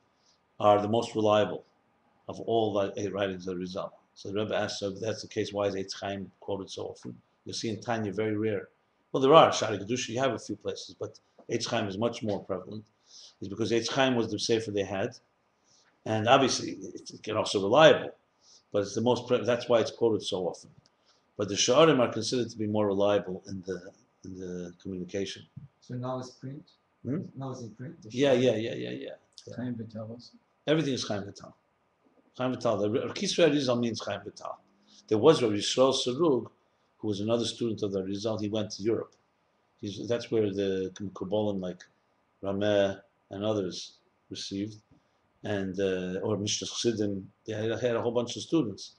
are the most reliable of all the 8 writings of the Arizal. So the Rebbe asks, so if that's the case, why is Etz Chaim quoted so often? You'll see in Tanya, very rare. Well, there are Shari Kedusha, you have a few places, but Etz Chaim is much more prevalent. It's because Etz Chaim was the sefer they had, and obviously it's also reliable, but it's the most. That's why it's quoted so often. But the Sha'arim are considered to be more reliable in the communication.
So now it's print. Now it's in print.
Yeah.
Chaim Vital also.
Everything is Chaim Vital. Chaim Vital. The Kisra Arizal means Chaim Vital. There was Rabbi Yisrael Sarug, who was another student of the Arizal. He went to Europe. That's where the Kabbalim like Rameh and others received, and or Mishnah Chassidim. They had a whole bunch of students.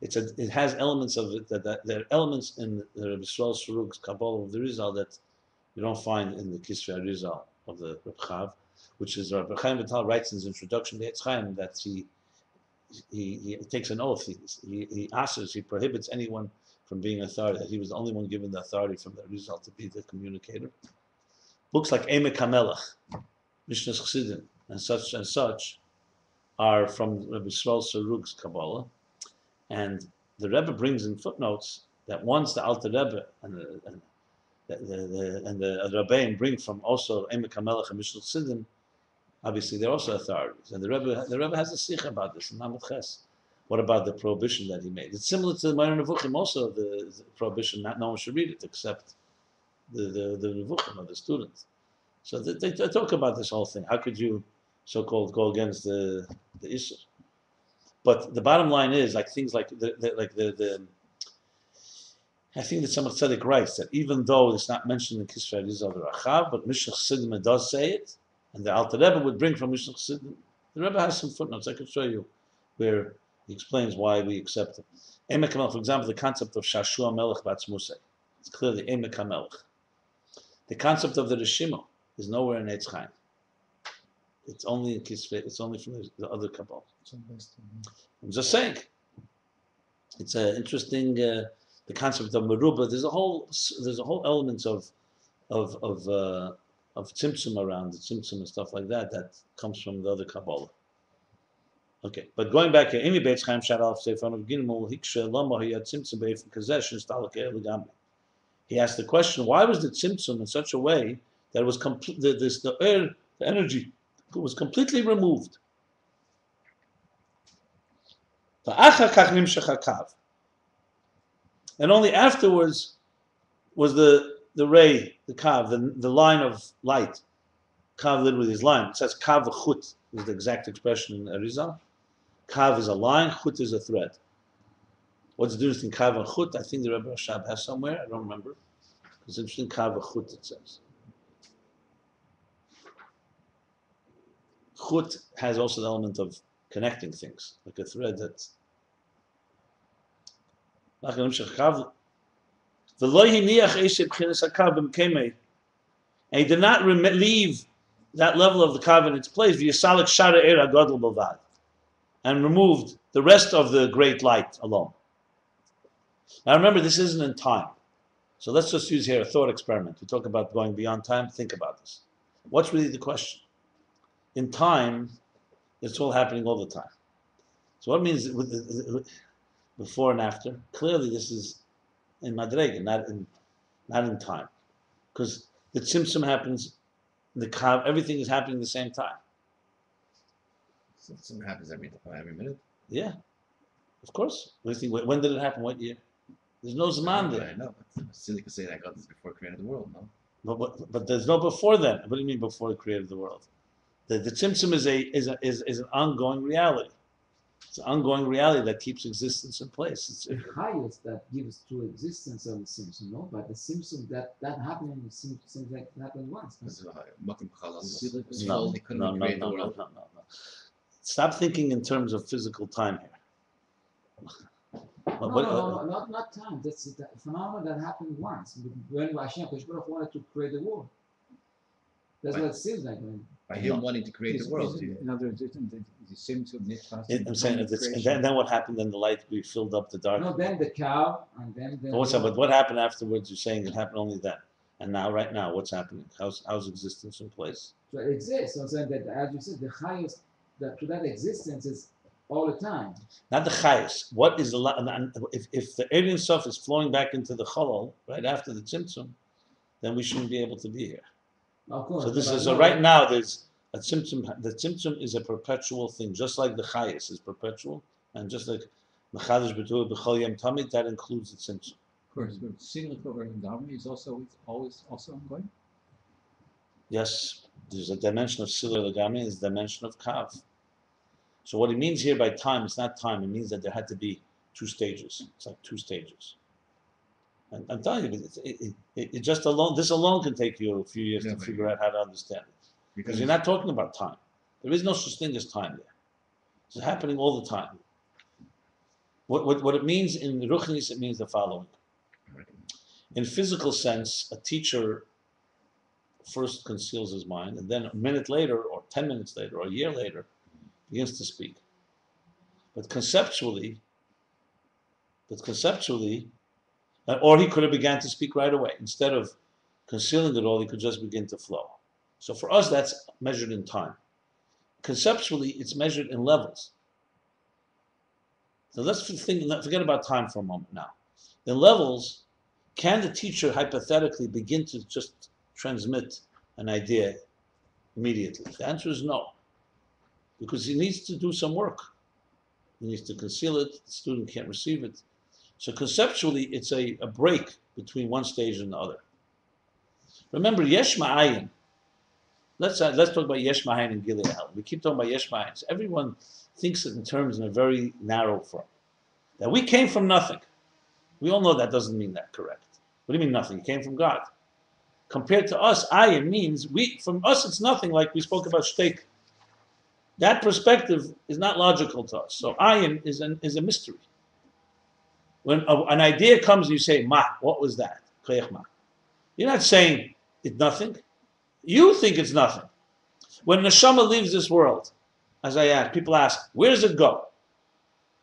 It has elements of it that there are elements in the Rabbi Yisrael Sarug's Kabbalah of the Arizal that you don't find in the Kisra Arizal of the Reb Chav, which is Rabbi Chaim Vital writes in his introduction to Etz Chaim that he takes an oath. He prohibits anyone from being authority, that he was the only one given the authority from the Arizal to be the communicator. Books like Emek HaMelech, Mishnah Chassidim, and such are from Rabbi Yisrael Sarug's Kabbalah, and the Rebbe brings in footnotes that once the Alter Rebbe and the Rabbein bring from also Emek HaMelech and Mishnah Chassidim, obviously they're also authorities, and the Rebbe has a sikh about this in Lamed Ches. What about the prohibition that he made? It's similar to the Ma'or Nevuchim, also the prohibition that no one should read it except the Nevuchim or the students. So they talk about this whole thing. How could you, so-called, go against the issue? But the bottom line is, like things like I think that some Tzedek writes that even though it's not mentioned in Kisvei Arizal Rachav, but Mishnah Chassidim does say it, and the Alter Rebbe would bring from Mishnah Chassidim. The Rebbe has some footnotes. I could show you where he explains why we accept it. Emek HaMelech, for example, the concept of Shashua Melech Batzmusei. It's clearly Emek HaMelech. The concept of the Rishimo is nowhere in Etz Chaim. It's only in Kisvei. It's only from the other Kabbalah. I'm just saying. It's an interesting. The concept of Meruba. There's a whole element of Tzimtzum around the Tzimtzum and stuff like that comes from the other Kabbalah. Okay, but going back here, Ayin Beis Chaim Shadal Sefer of Gimel Hikshe Lama Hayat Tzimtzum Beif Kazesh Stalak Legamri. He asked the question: why was the Tzimtzum in such a way that it was complete? The energy was completely removed. And only afterwards was the ray, the kav, the line of light. Kav literally is line. It says kav chut is the exact expression in Arizal. Kav is a line, chut is a thread. What's the difference between kav and chut? I think the Rebbe Rashab has somewhere. I don't remember. It's interesting. Kav chut it says. Chut has also the element of connecting things, like a thread that. And he did not leave that level of the kav in its place, and removed the rest of the great light alone. Now remember, this isn't in time. So let's just use here a thought experiment. We talk about going beyond time. Think about this. What's really the question? In time, it's all happening all the time. So what means before and after? Clearly, this is in Madrega, not in time, because the Tzimtzum happens, the Kav, everything is happening at the same time.
Tzimtzum happens every minute.
Yeah, of course. When did it happen? What year? There's no Zman there.
I know, but silly to say that God is before created the world, no?
But there's no before then. What do you mean before He created the world? The Tzimtzum is an ongoing reality. It's an ongoing reality that keeps existence in place. It's
the highest that gives true existence of the Tzimtzum, no? But the Tzimtzum that happened seems like it happened once.
No. Stop thinking in terms of physical time here.
Not time. That's a phenomenon that happened once. When Hashem wanted to create the world. That's what it seems like.
By Him wanting to create the world.
In other words, the Tzimtzum Nitfas.
I'm saying, and then what happened? Then the light filled up the dark.
No, then the cow, and then the.
But what happened afterwards? You're saying it happened only then, and now, right now, what's happening? How's existence in place?
So it exists. So I'm saying that, as you said, the highest to that existence is all the time.
Not the chayes. What is if the alien stuff is flowing back into the cholol right after the tzimtzum, then we shouldn't be able to be here.
Of course.
So right now there's a tzimtzum. The tzimtzum is a perpetual thing, just like the chayes is perpetual, and just like mechadish b'tuah b'chol yom tamid, that includes the tzimtzum.
Of course, but single over Dharma is always ongoing.
Yes, there's a dimension of Sila Lagami, there's a dimension of Kav. So what it means here by time, it's not time, it means that there had to be two stages. It's like two stages. And I'm telling you, it just alone, this alone can take you a few years to figure out how to understand it. Because you're not talking about time. There is no such thing as time there. It's happening all the time. What it means in Ruchnis, it means the following. In physical sense, a teacher first conceals his mind, and then a minute later, or 10 minutes later, or a year later, begins to speak. But conceptually, or he could have began to speak right away. Instead of concealing it all, he could just begin to flow. So for us, that's measured in time. Conceptually, it's measured in levels. So let's forget about time for a moment now. In levels, can the teacher hypothetically begin to just transmit an idea immediately? The answer is no, because he needs to do some work. He needs to conceal it. The student can't receive it. So conceptually, it's a break between one stage and the other. Remember, Yesh Ma'ayin. Let's talk about Yesh Ma'ayin and Gilead. We keep talking about Yesh Ma'ayin. So everyone thinks it in terms in a very narrow form. That we came from nothing. We all know that doesn't mean that correct. What do you mean nothing? You came from God. Compared to us, ayin means from us it's nothing, like we spoke about shtek. That perspective is not logical to us. So ayin is a mystery. When an idea comes, you say, ma, what was that? You're not saying it's nothing. You think it's nothing. When neshama leaves this world, as I ask, people ask, where does it go?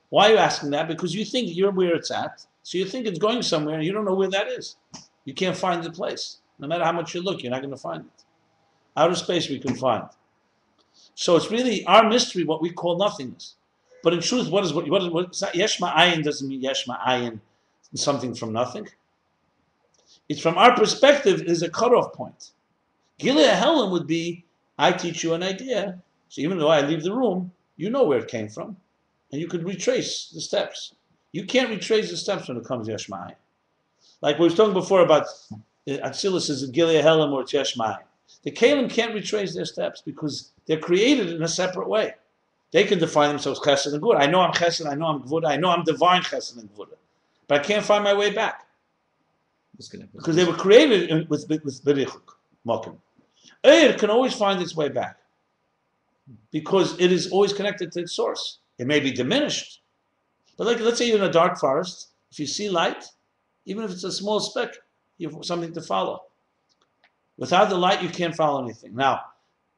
Why are you asking that? Because you think you're where it's at. So you think it's going somewhere and you don't know where that is. You can't find the place. No matter how much you look, you're not going to find it. Outer space we can find. So it's really our mystery, what we call nothingness. But in truth, what is Yesh Ma'ayin doesn't mean Yesh Ma'ayin, something from nothing. It's from our perspective, it is a cutoff point. Gilead Helam would be, I teach you an idea, so even though I leave the room, you know where it came from, and you could retrace the steps. You can't retrace the steps when it comes to Yesh Ma'ayin. Like we were talking before about Atzilus is a Gilead Helam or it's Yesh Ma'ayin. The Kalim can't retrace their steps because they're created in a separate way. They can define themselves Chesed and Gvura. I know I'm Chesed, I know I'm Gvura, I know I'm divine Chesed and Gvura. But I can't find my way back. Because they were created with Berichuk, Mokim. Eir can always find its way back. Because it is always connected to its source. It may be diminished. But like, let's say you're in a dark forest, if you see light, even if it's a small speck, you have something to follow. Without the light, you can't follow anything. Now,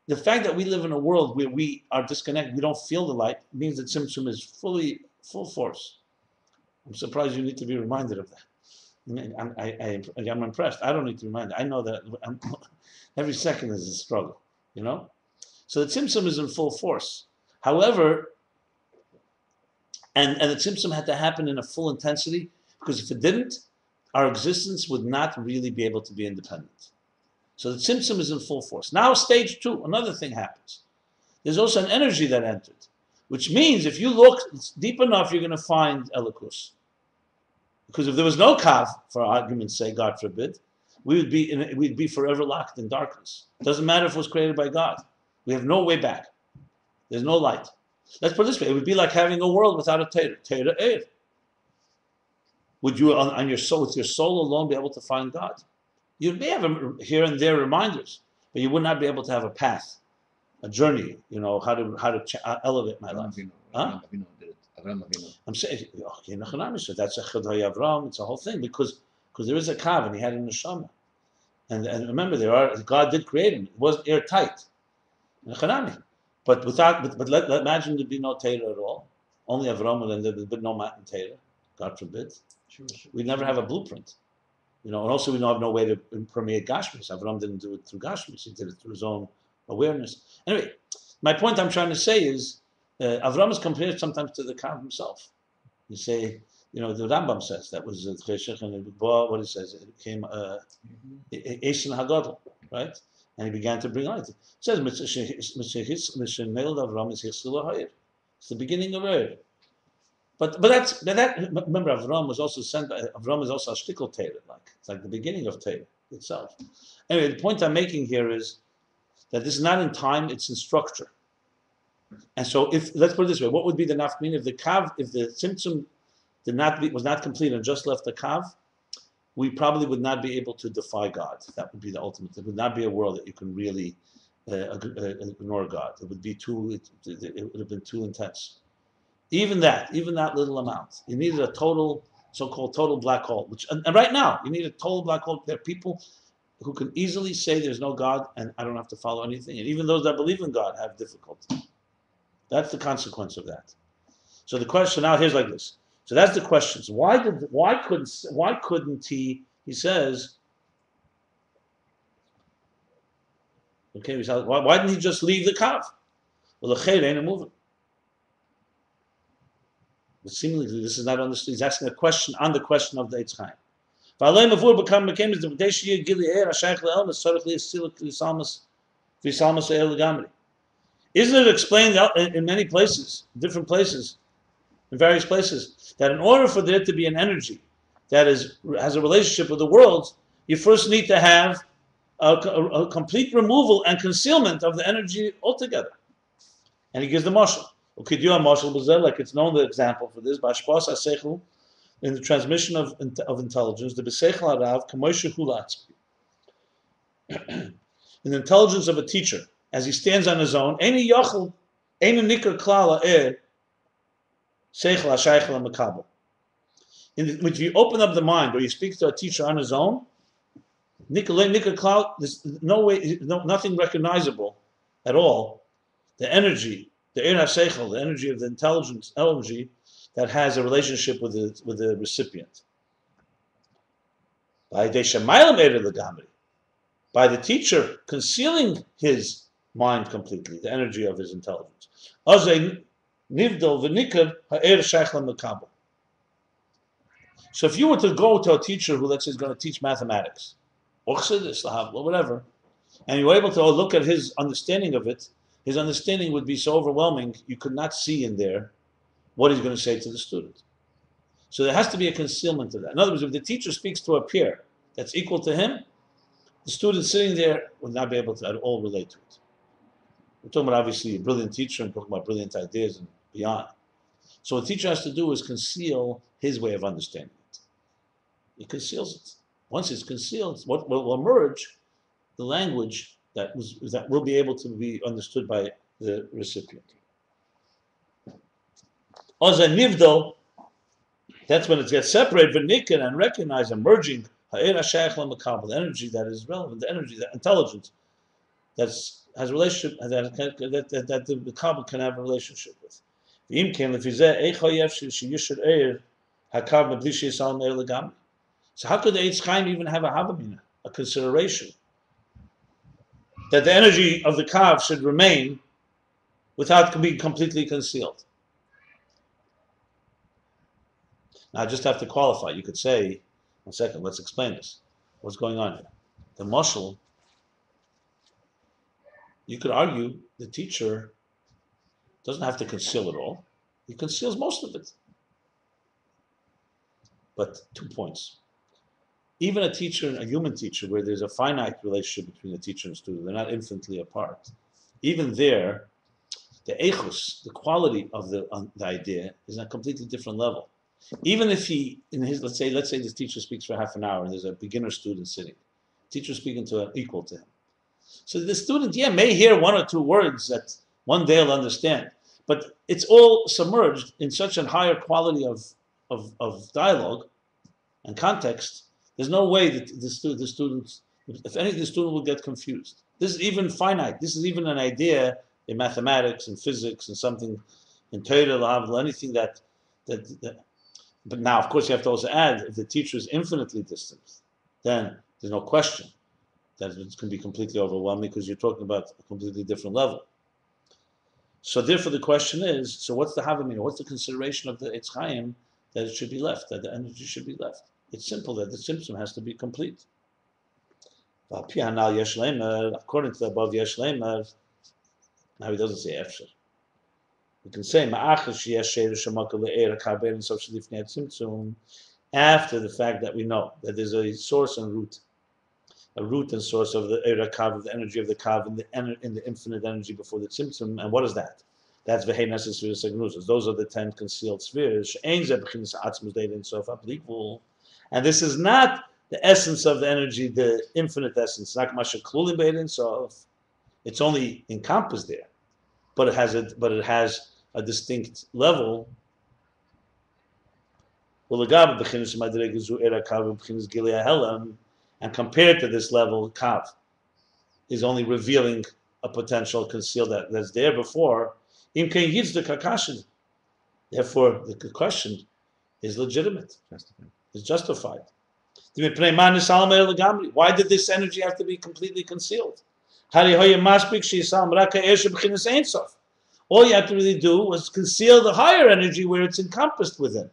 the fact that we live in a world where we are disconnected, we don't feel the light, means that Tzimtzum is full force. I'm surprised you need to be reminded of that. I'm impressed. I don't need to remind you. I know that every second is a struggle, you know? So the Tzimtzum is in full force. However, and the Tzimtzum had to happen in a full intensity, because if it didn't, our existence would not really be able to be independent. So the Tzimtzum is in full force. Now stage 2, another thing happens. There's also an energy that entered, which means if you look deep enough, you're going to find Elikus. Because if there was no Kav, for argument's sake, God forbid, we'd be forever locked in darkness. It doesn't matter if it was created by God. We have no way back. There's no light. Let's put it this way. It would be like having a world without a Torah. Torah Eir. Would you, on your soul, with your soul alone, be able to find God? You may have here and there reminders, but you would not be able to have a path, a journey. You know how to elevate my life. I'm saying, okay, that's a Chedai Avram. It's a whole thing because there is a kav and he had a neshama, and remember God did create him. It wasn't airtight, but imagine there'd be no Torah at all. Only Avram, and there'd be no Matan Torah. God forbid. Sure. We'd never have a blueprint. You know, and also we don't have no way to permeate Gashmis. Avram didn't do it through Gashmis. He did it through his own awareness. Anyway, my point I'm trying to say is, Avram is compared sometimes to the Kav himself. You say, you know, the Rambam says that was what he says. It came Eisen Hagadol, right? And he began to bring light. It says, it's the beginning of Eir. But remember, Avram was also sent. Avram is also a shtickle Torah, it's like the beginning of Torah itself. Anyway, the point I'm making here is that this is not in time; it's in structure. And so, let's put it this way: what would be the nafmin if the Tzimtzum was not complete and just left the kav? We probably would not be able to defy God. That would be the ultimate. It would not be a world that you can really ignore God. It would be it would have been too intense. Even that little amount. You needed a so-called total black hole. And right now, you need a total black hole. There are people who can easily say there's no God and I don't have to follow anything. And even those that believe in God have difficulty. That's the consequence of that. So the question now here's like this. So that's the questions. Why couldn't he says, okay, why didn't he just leave the Kav? Well, the Cheder ain't moving. But seemingly this is not understood. He's asking a question on the question of the Etz Chaim. Isn't it explained in many places, different places, in various places, that in order for there to be an energy that has a relationship with the world, you first need to have a complete removal and concealment of the energy altogether. And he gives the mashal. Like it's known the example for this, in the transmission of intelligence, the b'seichel harav k'moshe hulatz. In the intelligence of a teacher, as he stands on his own, any yachol, any nikar klal ha'er, seichel ha'shaychel ha'mekabel. If you open up the mind, or you speak to a teacher on his own, nikar klal, there's no way, nothing recognizable at all. The energy, the er ha'sheichel, the energy of the intelligence, energy that has a relationship with the recipient. By the teacher concealing his mind completely, the energy of his intelligence. So if you were to go to a teacher who, let's say, is going to teach mathematics, or whatever, and you were able to look at his understanding of it, his understanding would be so overwhelming, you could not see in there what he's going to say to the student. So there has to be a concealment of that. In other words, if the teacher speaks to a peer that's equal to him, the student sitting there will not be able to at all relate to it. We're talking about obviously a brilliant teacher and talking about brilliant ideas and beyond. So what the teacher has to do is conceal his way of understanding it. He conceals it. Once it's concealed, what will emerge, the language that will be able to be understood by the recipient. Oza nivdo, that's when it gets separated, v'nikin, and recognized, emerging, the energy that is relevant, the energy, the intelligence that has a relationship, that the Kabbalah can have a relationship with. So how could the Etz Chaim even have a havamina, a consideration that the energy of the Kav should remain without being completely concealed? Now I just have to qualify. You could say, one second, let's explain this. What's going on here? The mashal, you could argue the teacher doesn't have to conceal it all. He conceals most of it. But 2 points. Even a teacher, a human teacher, where there's a finite relationship between the teacher and student, they're not infinitely apart. Even there, the echus, the quality of the idea, is on a completely different level. Even if he, in his, let's say this teacher speaks for half an hour and there's a beginner student sitting, teacher speaking to an equal to him. So the student, may hear 1 or 2 words that one day he'll understand, but it's all submerged in such a higher quality of dialogue and context. There's no way that the students, if anything, the student will get confused. This is even finite. This is even an idea in mathematics and physics and something in Torah, anything that. But now, of course, you have to also add, if the teacher is infinitely distant, then there's no question that it can be completely overwhelming because you're talking about a completely different level. So therefore the question is, so what's the havamina? What's the consideration of the Etz Chaim that it should be left, that the energy should be left? It's simple that the Tzimtzum has to be complete. According to the above Yesh Leimer, now he doesn't say Efshar. We can say after the fact that we know that there's a source and root, and source of the Kav, of the energy of the Kav, in the infinite energy before the Tzimtzum. And what is that? That's the Hidden Sefirot. Those are the 10 concealed spheres. And this is not the essence of the energy, the infinite essence. It's only encompassed there, but it has a distinct level. And compared to this level, Kav is only revealing a potential conceal that's there before. Therefore, the question is legitimate. It's justified. Why did this energy have to be completely concealed? All you have to really do was conceal the higher energy where it's encompassed within.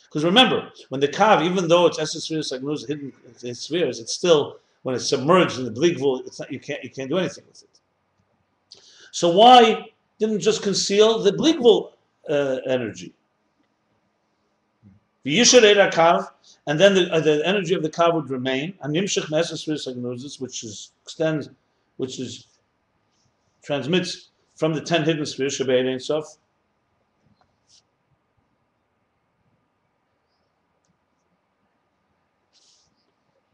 Because remember, when the Kav, even though it's Etz hidden spheres, it's still, when it's submerged in the Bligvul, it's not, you can't do anything with it. So why didn't just conceal the Bligvul energy? And then the energy of the kav would remain, and nimshich me'esas sfiras, which transmits from the 10 hidden spheres, Shabbat Ein Sof.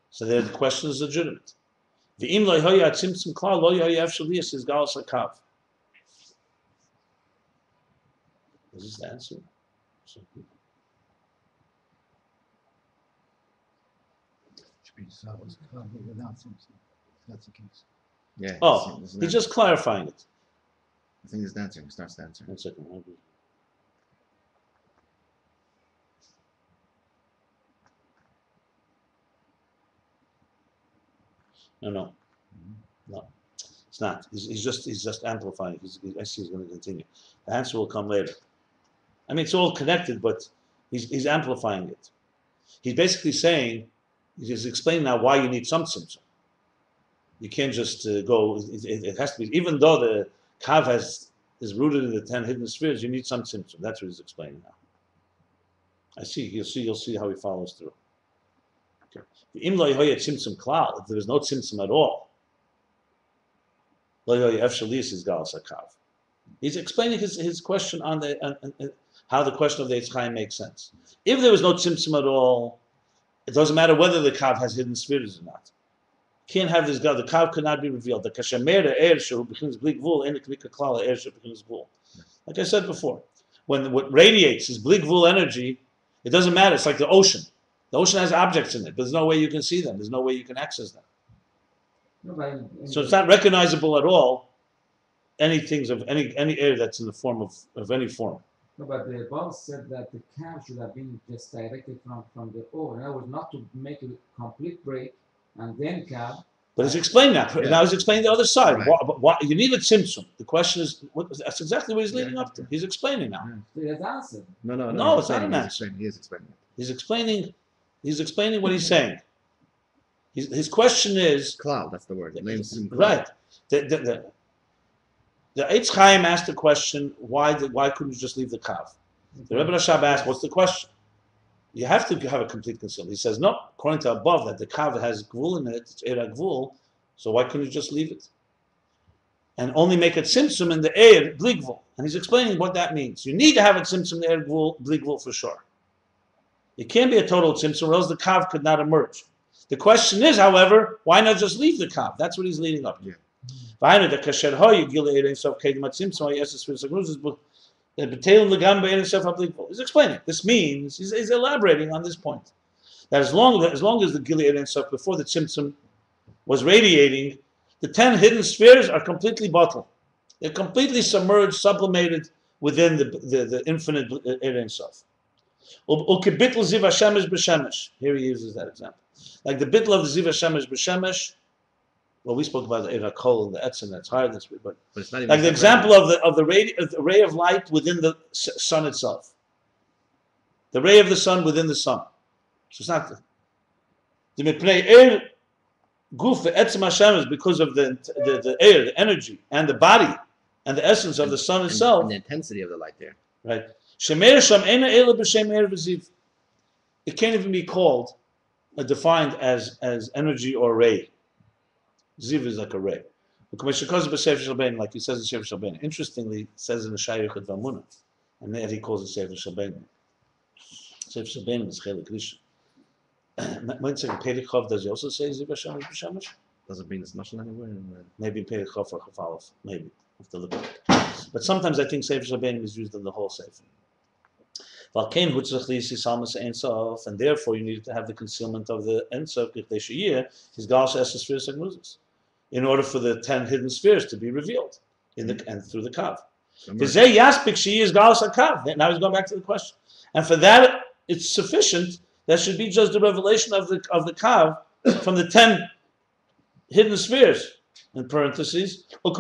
So there the question is legitimate. V'im lo yhoya tzimtzum klal lo yhoya efshalias is galas hakav. Is this the answer?
Without Tzimtzum. That's the case.
Yeah.
Oh, he's just clarifying it.
I think he's answering. He starts to answer.
1 second. No. It's not. He's just amplifying. I see he's going to continue. The answer will come later. I mean, it's all connected, but he's amplifying it. He's basically saying, he's explaining now why you need some tzimtzum. You can't just go. It has to be, even though the kav is rooted in the 10 hidden spheres, you need some tzimtzum. That's what he's explaining now. I see. You'll see how he follows through. Okay. If there is no tzimtzum at all, he's explaining his question on how the question of the Etz Chaim makes sense. If there was no tzimtzum at all, it doesn't matter whether the kav has hidden spheres or not. Can't have this God. The kav could not be revealed. The kashamer air shehu begins blik vul ene kvika klala air shehu begins vul. Like I said before, when what radiates is blik vul energy, it doesn't matter. It's like the ocean. The ocean has objects in it, but there's no way you can see them. There's no way you can access them. So it's not recognizable at all. Anything of any air that's in the form of any form.
No, but the above said that the cam should have been just directed from the ore. In other words, not to make a complete break and then cam.
But he's explained that.
Yeah.
Now he's explaining the other side.
Right.
Why, you need a tzimtzum. The question is, that's exactly what he's leading up to. He's explaining now.
So that's answered.
No, it's not an answer.
He is explaining it.
He's explaining what he's saying. His question is
Cloud, that's the word.
right. The Etz Chaim asked the question, why couldn't you just leave the kav? The Rebbe Rashab asked, what's the question? You have to have a complete conceal. He says, no, according to above, that the kav has gvul in it, it's era gvul, so why couldn't you just leave it? And only make a tzimtzum in the air, bli gvul. And he's explaining what that means. You need to have a tzimtzum in the air, bli gvul for sure. It can't be a total tzimtzum, or else the kav could not emerge. The question is, however, why not just leave the kav? That's what he's leading up to.
Yeah.
He's explaining. This means he's elaborating on this point. That as long as the Gilead and stuff before the Tzimtzum was radiating, the 10 hidden spheres are completely bottled. They're completely submerged, sublimated within the infinite Ein Sof. Here he uses that example. Like the bitl of the Ziva Shemesh b'Shemesh. Well, we spoke about the Erakol and the Etzim, that's higher than but
it's not even
like the example of the ray of light within the sun itself. The ray of the sun within the sun. So it's not the Mipnei air guf Etzim Hashem is because of the air, the energy, and the body, and the essence of the sun itself.
And the intensity of the light there.
Right. Shemer Sham Eina Ela B'Shem Eir V'Ziv. It can't even be called defined as energy or ray. Ziv is like a ray. Like he says in Sefer Shalbein. Interestingly, it says in the Shayach at Vamuna, and then he calls it Sefer Shalbein. Sefer Shalbein is Chelik Rishon. Perichov, does he also say Ziv Hashem b'Shemesh?
Doesn't bring this mushal anywhere.
Maybe Perichov or Chafalov. Maybe. I have to look at it. But sometimes I think Sefer Shalbein is used in the whole Sefer. And therefore you needed to have the concealment of the Ein Sof in order for the 10 hidden spheres to be revealed and through the kav. Now he's going back to the question. And for that, it's sufficient. That should be just the revelation of the kav from the 10 hidden spheres. In parentheses, like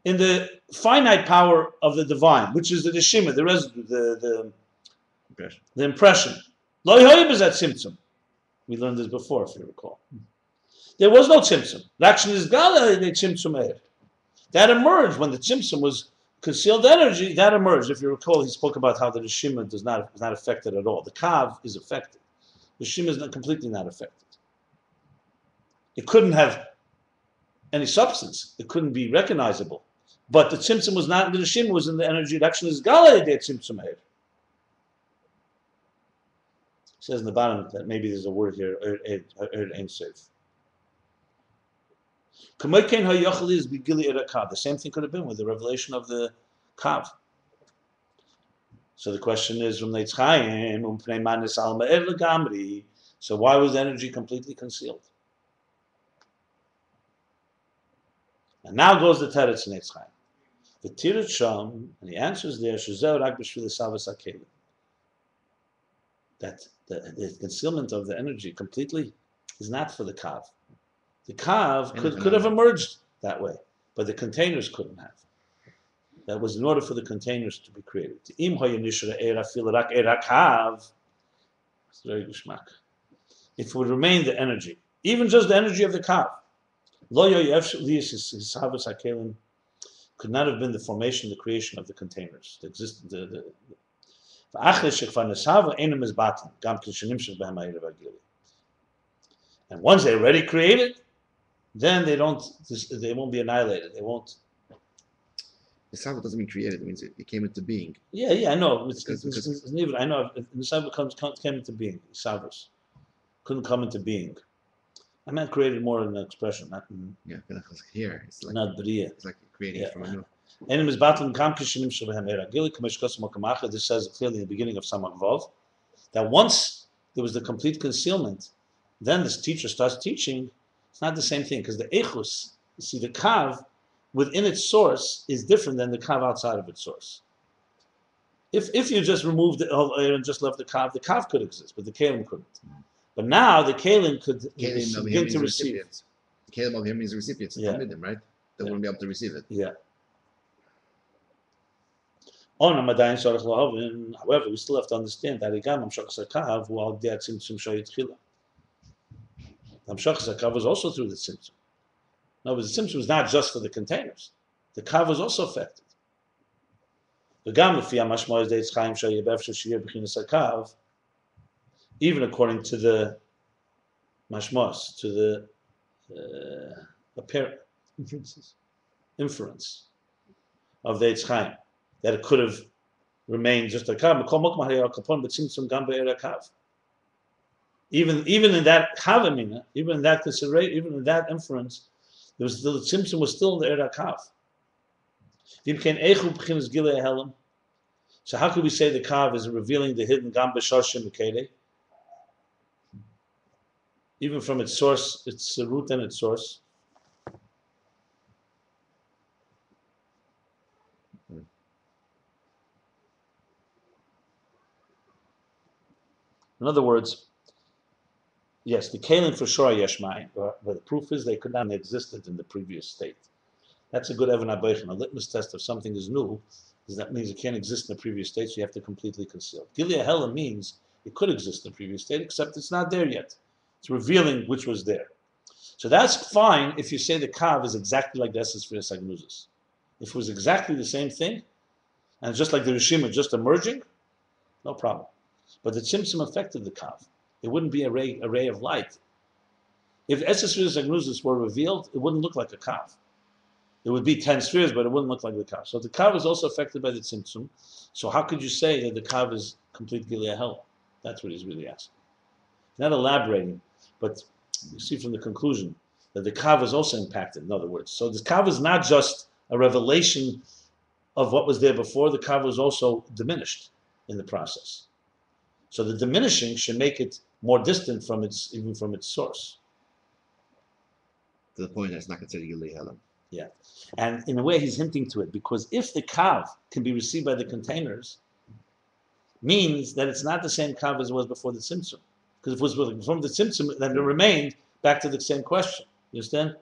in the finite power of the divine, which is the neshima, the residue, the impression. We learned this before, if you recall. There was no tzimtzum. L'action is gala, the tzimtzum air. That emerged when the tzimtzum was concealed energy, that emerged. If you recall, he spoke about how the Rishima is not affected at all. The Kav is affected. The Rishima is completely not affected. It couldn't have any substance. It couldn't be recognizable. But the Tzimtzum was not, the Rishima was in the energy. It actually is Gala de Tzimtzum here. It says in the bottom that maybe there's a word here, ain't safe. The same thing could have been with the revelation of the Kav. So the question is, from Etz Chaim, so why was energy completely concealed? And now goes the teretz in Etz Chaim. The Tirat Sham, and the answer is there, that the concealment of the energy completely is not for the Kav. The Kav could have emerged that way, but the containers couldn't have. That was in order for the containers to be created. It's very gushmak. If it would remain the energy, even just the energy of the Kav, could not have been the formation, the creation of the containers. And once they're already created, then they won't be annihilated. They won't.
The Sava doesn't mean created. It means it came into being.
Yeah, I know. I know. The Sava came into being. Savas couldn't come into being. I meant created more in the expression, not in.
Yeah, here it's like
not Bria.
It's like creating from a new.
This says clearly in the beginning of Samach Vav that once there was the complete concealment, then this teacher starts teaching. It's not the same thing because the echus, you see, the kav within its source is different than the kav outside of its source. If you just removed the air and just left the kav could exist, but the kalim couldn't. But now the kalim could begin to receive.
The kalim over here means recipients.
Yeah.
Right? They wouldn't be able to receive it.
Yeah. However, we still have to understand that the Kav was also through the Tzimtzum. No, but the Tzimtzum was not just for the containers. The Kav was also affected. Even according to the mashmos, to the apparent inference of the Etz Chaim, that it could have remained just a Kav. Even in that Kavamina, even in that consideration, even in that inference, there was still, the Tzimtzum was still in the Era Kav. So how could we say the Kav is revealing the hidden Gam B'Shoshim B'Kedei? Even from its source, its root and its source. In other words, yes, the Kalim for sure are Yeshmayim, but the proof is they could not have existed in the previous state. That's a good Evan Abaychan. A litmus test of something is new, is that means it can't exist in the previous state, so you have to completely conceal. Gilia Hela means it could exist in the previous state, except it's not there yet. It's revealing which was there. So that's fine if you say the Kav is exactly like the Etz Chaim. If it was exactly the same thing, and just like the Rishima just emerging, no problem. But the Tzimtzum affected the Kav. It wouldn't be a ray of light. If Etz Chaim were revealed, it wouldn't look like a Kav. It would be 10 spheres, but it wouldn't look like the Kav. So the Kav is also affected by the Tzimtzum. So how could you say that the Kav is complete Gilia Hel? That's what he's really asking. He's not elaborating, but you see from the conclusion that the Kav is also impacted, in other words. So the Kav is not just a revelation of what was there before, the Kav was also diminished in the process. So the diminishing should make it more distant from even from its source.
To the point that it's not considered Gilia Hel.
Yeah. And in a way he's hinting to it, because if the Kav can be received by the containers, means that it's not the same Kav as it was before the Tzimtzum. Because if it was from the Tzimtzum, then it remained back to the same question. You understand?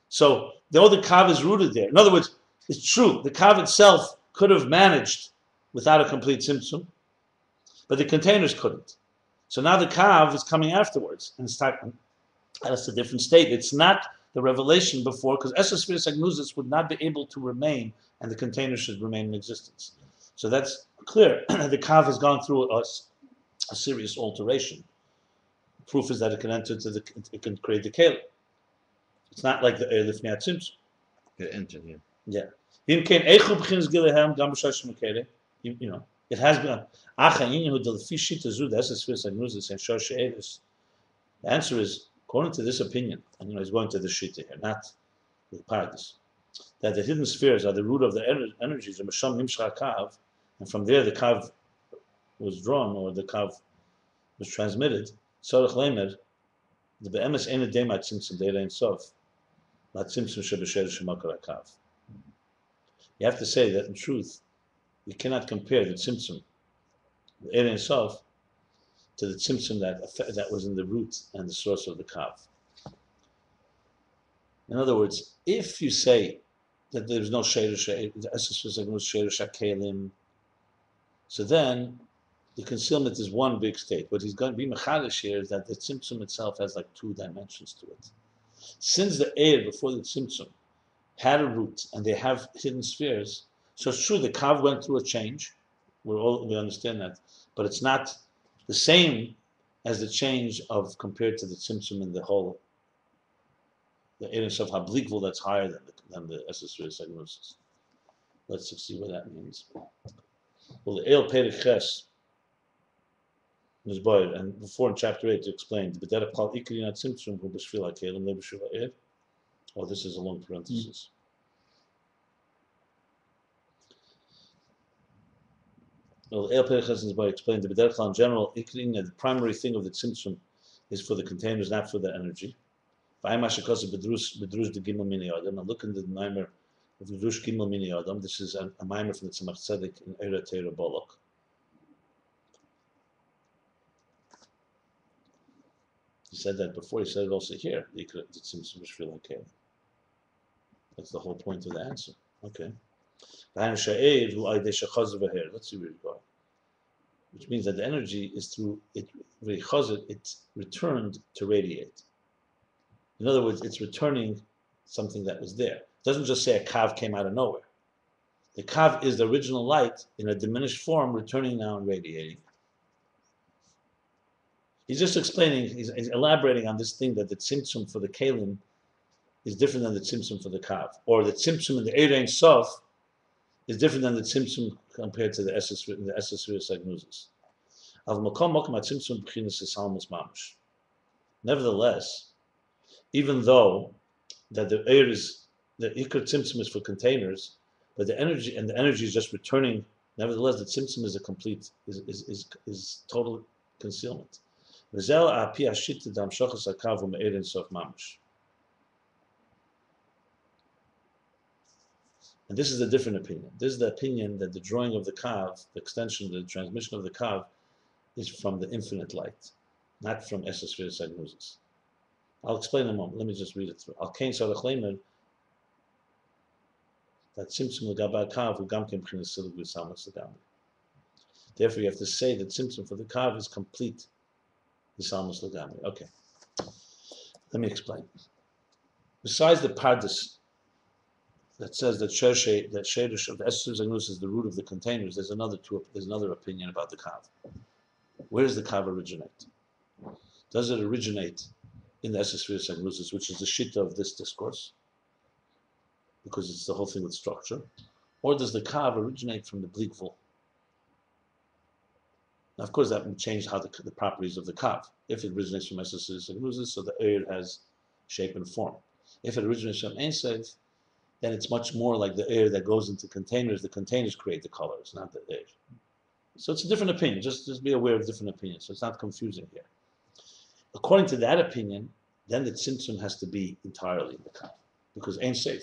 So the Kav is rooted there. In other words, it's true, the Kav itself could have managed without a complete Tzimtzum, but the containers couldn't. So now the Kav is coming afterwards, and that's a different state. It's not the revelation before, because Eshes Agnuzis would not be able to remain and the container should remain in existence. So that's clear. The kav has gone through a serious alteration. Proof is that it can enter it can create the kelim. It's not like the lifnei tzimtzum.
It entered, yeah.
Yeah. You know, it has been. The answer is, according to this opinion, and he's going to the shita here, not the paradise, that the hidden spheres are the root of the energies, and from there the kav was drawn, or the kav was transmitted. The be'emes ene dema tzimtzum deira ein sof, la tzimtzum shebesheresh shemakar hakav. You have to say that in truth, you cannot compare the tzimtzum, the deira ein sof, to the tzimtzum that was in the root and the source of the kav. In other words, if you say that there's no sheresh hakelim, so then the concealment is one big state. What he's going to be mechadish here is that the tzimtzum itself has like two dimensions to it. Since the air before the tzimtzum had a root and they have hidden spheres, so it's true the kav went through a change. We understand that, but it's not the same as the change of compared to the tzimtzum in the whole. The areas of hablikvul that's higher than the SSR segnosis. Let's see what that means. Well, the El Perek Ches is boy, and before in chapter 8 to explain the B'derech Kal Ikri Not Tzimtzum Hu B'Shvil HaKelim Le B'Shvil HaEr. Oh, this is a long parenthesis. Well, El Perek Ches is boy explained the B'derech Kal in general Ikri, the primary thing of the Tzimtzum is for the containers, not for the energy. And look in the mimer of the Drush Gimel Mini Adam. This is a mimer from the Tzemach Tzedek in Eira Teira Bolok. He said that before. He said it also here. That's the whole point of the answer. Okay. Let's see where it's going. Which means that the energy is through it. It's returned to radiate. In other words, it's returning something that was there. It doesn't just say a kav came out of nowhere. The kav is the original light in a diminished form, returning now and radiating. He's just explaining, he's elaborating on this thing that the tzimtzum for the kelim is different than the tzimtzum for the kav. Or the tzimtzum in the Eir Ein Sof is different than the tzimtzum compared to the SSR Sagnuzis. Nevertheless, even though that the air is the ikar tzimtzum is for containers, but the energy is just returning. Nevertheless, the tzimtzum is a complete is total concealment. And this is a different opinion. This is the opinion that the drawing of the kav, the extension, the transmission of the kav, is from the infinite light, not from SSR Sagnuzis. I'll explain in a moment. Let me just read it through. Al Kain Sarach Leimer that Tzimtzum L'Gabal Kav Hu Gam Ken B'chinas Silig V'Salmas L'Gam. Therefore, you have to say that Tzimtzum for the Kav is complete. V'Salmas L'Gam. Okay. Let me explain. Besides the Pardes that says that Sherish of Esther Zagnus is the root of the containers, there's another opinion about the Kav. Where does the Kav originate? Does it originate in the SSR Sagnusis, which is the shita of this discourse, because it's the whole thing with structure, or does the kav originate from the blikvul? Now, of course, that would change how the properties of the kav. If it originates from SSR Sagnusis, so the air has shape and form. If it originates from Ein Sof, then it's much more like the air that goes into containers. The containers create the colors, not the air. So it's a different opinion. Just be aware of different opinions, so it's not confusing here. According to that opinion, then the tzimtzum has to be entirely in the kav, because Ein Sof.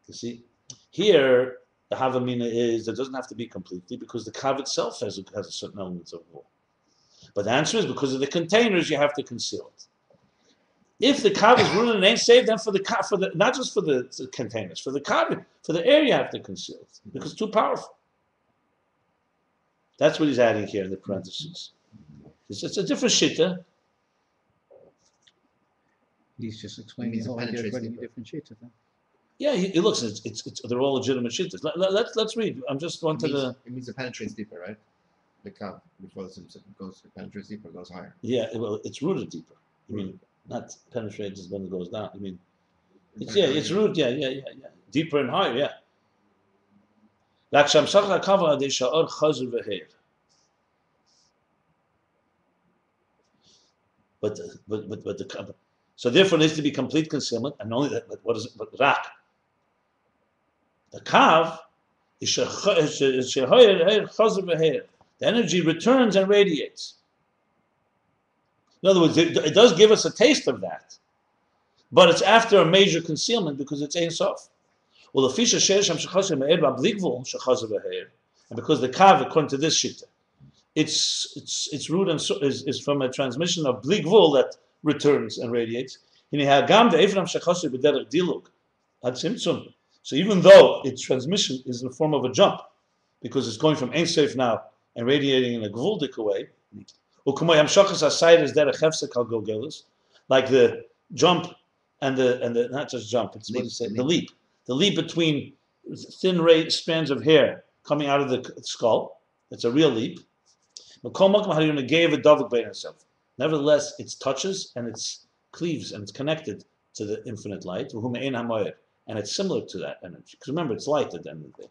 You see, here the havamina is it doesn't have to be completely because the kav itself has a certain elements of wool. But the answer is because of the containers you have to conceal it. If the kav is rooted in Ein Sof, then for the not just for the containers, for the kav, for the air you have to conceal it because it's too powerful. That's what he's adding here in the parentheses. It's a different shita.
He's just explaining the whole idea of writing a different shita.
Yeah, he looks. They're all legitimate shittas. Let's read. I'm just going to the.
It means it penetrates deeper, right? The kav before the tzimtzum penetrates deeper, goes higher.
Yeah, well, it's rooted deeper. I mean, not penetrates when it goes down. I mean, it's rooted. Yeah. Deeper and higher. Yeah. But so therefore there needs to be complete concealment, and only that. But what is it? But rak. The kav is the energy returns and radiates. In other words, it does give us a taste of that, but it's after a major concealment because it's Ein Sof. Well, the fisha sheisham shechaser me'er b'ablikvul shechaser v'heir, and because the kav, according to this shita, its root is from a transmission of blikvul that returns and radiates. So even though its transmission is in the form of a jump, because it's going from Ein Sof now and radiating in a gvuldik way, like the jump and the not just jump, it's what you say, the leap between thin strands of hair coming out of the skull. It's a real leap. Nevertheless, it touches and it cleaves and it's connected to the infinite light, and it's similar to that energy. Because remember, it's light at the end of the day.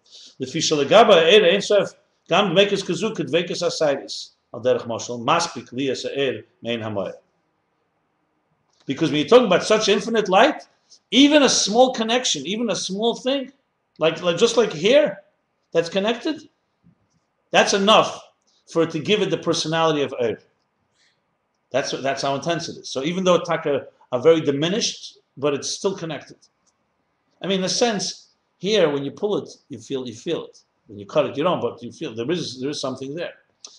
Because when you're talking about such infinite light, even a small connection, even a small thing, like just like here, that's connected, that's enough for it to give it the personality of Eir. That's how intense it is. So even though Taka are very diminished, but it's still connected. I mean, in a sense, here when you pull it, you feel it. When you cut it, you don't, but you feel there is something there.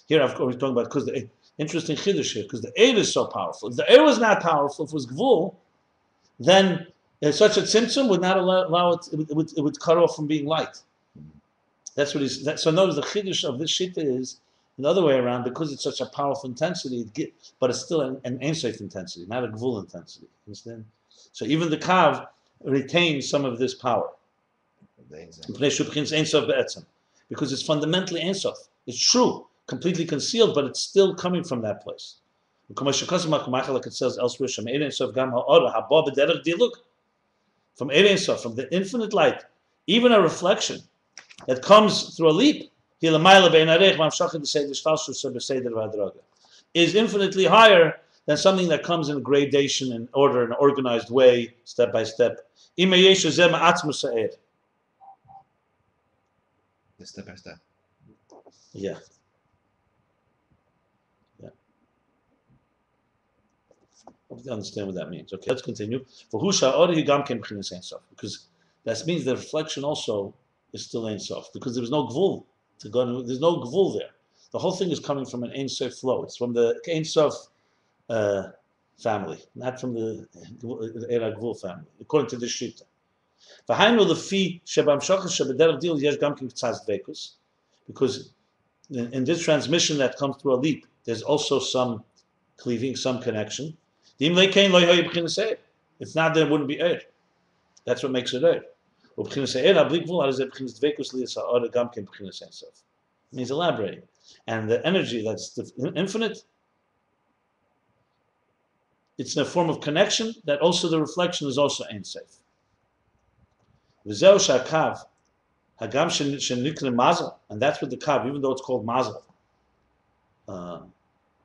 Here, of course, we're talking about because the interesting chiddush here, because the Eir is so powerful. If the Eir was not powerful, if it was Gvul, then such a tzimtzum would not allow it. It would cut off from being light. That's what he's. So notice the chiddush of this shita is the other way around, because it's such a powerful intensity, but it's still an Ein Sof intensity, not a Gvul intensity. Understand? So even the kav retains some of this power. Because it's fundamentally Ein Sof. It's true, completely concealed, but it's still coming from that place. Like it says elsewhere, from Ein Sof, from the infinite light, even a reflection that comes through a leap, is infinitely higher than something that comes in gradation and order, in an organized way, step by step.
Step by step.
Yeah. Hope you understand what that means. Okay, let's continue. Because that means the reflection also is still Ein Sof, because there's no Gvul to go. There's no Gvul there. The whole thing is coming from an Ein Sof flow. It's from the Ein Sof family, not from the Eira Gvul family, according to this shita. Because in this transmission that comes through a leap, there's also some cleaving, some connection. If not, there wouldn't be Eir. That's what makes it Eir. It means elaborating. And the energy that's infinite, it's in a form of connection that also the reflection is also Ein Sof. And that's what the kav, even though it's called mazel.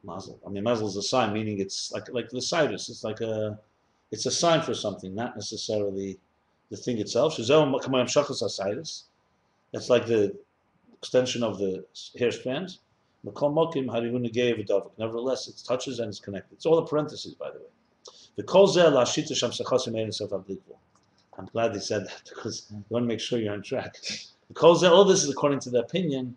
Mazel. I mean, mazel is a sign, meaning it's like the citus. It's a sign for something, not necessarily the thing itself. That's like the extension of the hair strands. Nevertheless, it touches and it's connected. It's all the parentheses, by the way. I'm glad they said that, because you want to make sure you're on track. All this is according to the opinion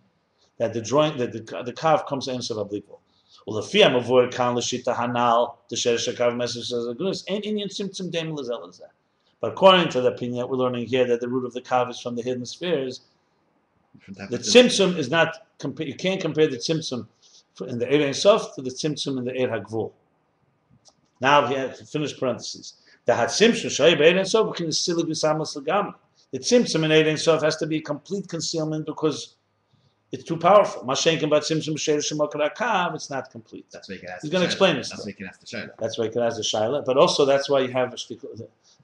that the kav comes to Ein Sof Ablikvul. Well, the fiyam avoid kan l'shita hanal the sheresh kav message says goodness ain't Inyan Tzimtzum dem lezel. But according to the opinion that we're learning here, that the root of the kav is from the hidden spheres, the Tzimtzum is not. You can't compare the Tzimtzum in the Eir Ein Sof to the Tzimtzum in the Eir HaGvul. Now we have finished parentheses. The Tzimtzum Shai Be'ein Sof can still be Samas Lagam. The Tzimtzum in Ein Sof has to be complete concealment because it's too powerful. Mashenkin Bat Tzimtzum Shei Shemokar Akav, it's not complete.
That's why you can ask.
He's going to explain this.
That's why you can ask the Shaila.
That's why you can ask the Shaila, but also that's why you have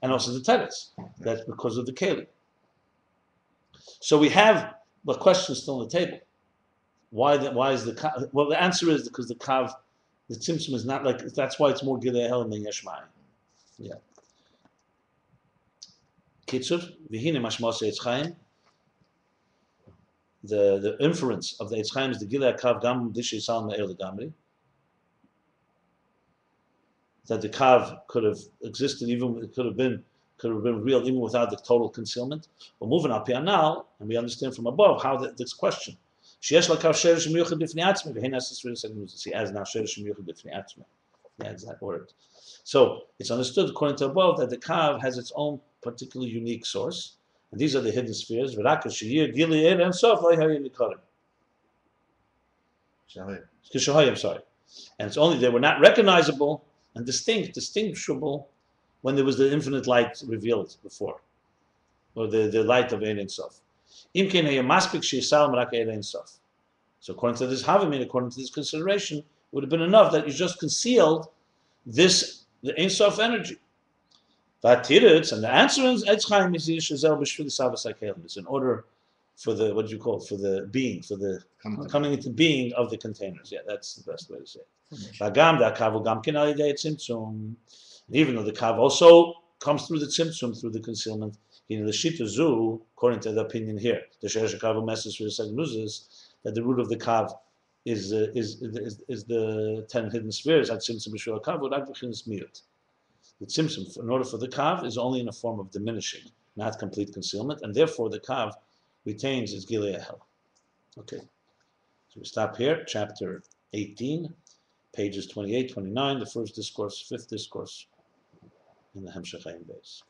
and also the Teretz. That's because of the Keli. So we have the question still on the table. Why is the Kav? Well, the answer is because the Kav, the Tzimtzum is not like, that's why it's more Gilei Hel than Yeshmai. Yeah. Kitzur, Vihine Mashmos Etz Chaim. The inference of the Etz Chaim is the Gilei Kav Gam Dishi Sal Me'er L'Gamri. That the Kav could have existed, even it could have been real even without the total concealment. We're moving up here now, and we understand from above how this question. She has now Sheresh Miyuchad B'fnei Atzmei. He adds that word. So it's understood according to above that the Kav has its own particular unique source, and these are the hidden spheres. I'm sorry. And it's only they were not recognizable and distinguishable when there was the infinite light revealed before, or the light of Ein Sof. So according to this Havamin, according to this consideration, it would have been enough that you just concealed the Ein Sof energy. And the answer is Etz Chaim is it's in order for the being, for the coming into being of the containers. Yeah, that's the best way to say it. Even though the Kav also comes through the Tzimtzum, through the concealment, according to the opinion here, the Sheresh Kav message for the second news is that the root of the Kav is the 10 hidden spheres. The Tzimtzum, in order for the Kav, is only in a form of diminishing, not complete concealment, and therefore the Kav retains its Gilei Hel. Okay, so we stop here, chapter 18, pages 28, 29, the first discourse, fifth discourse in the Hemshech Ayin Beis.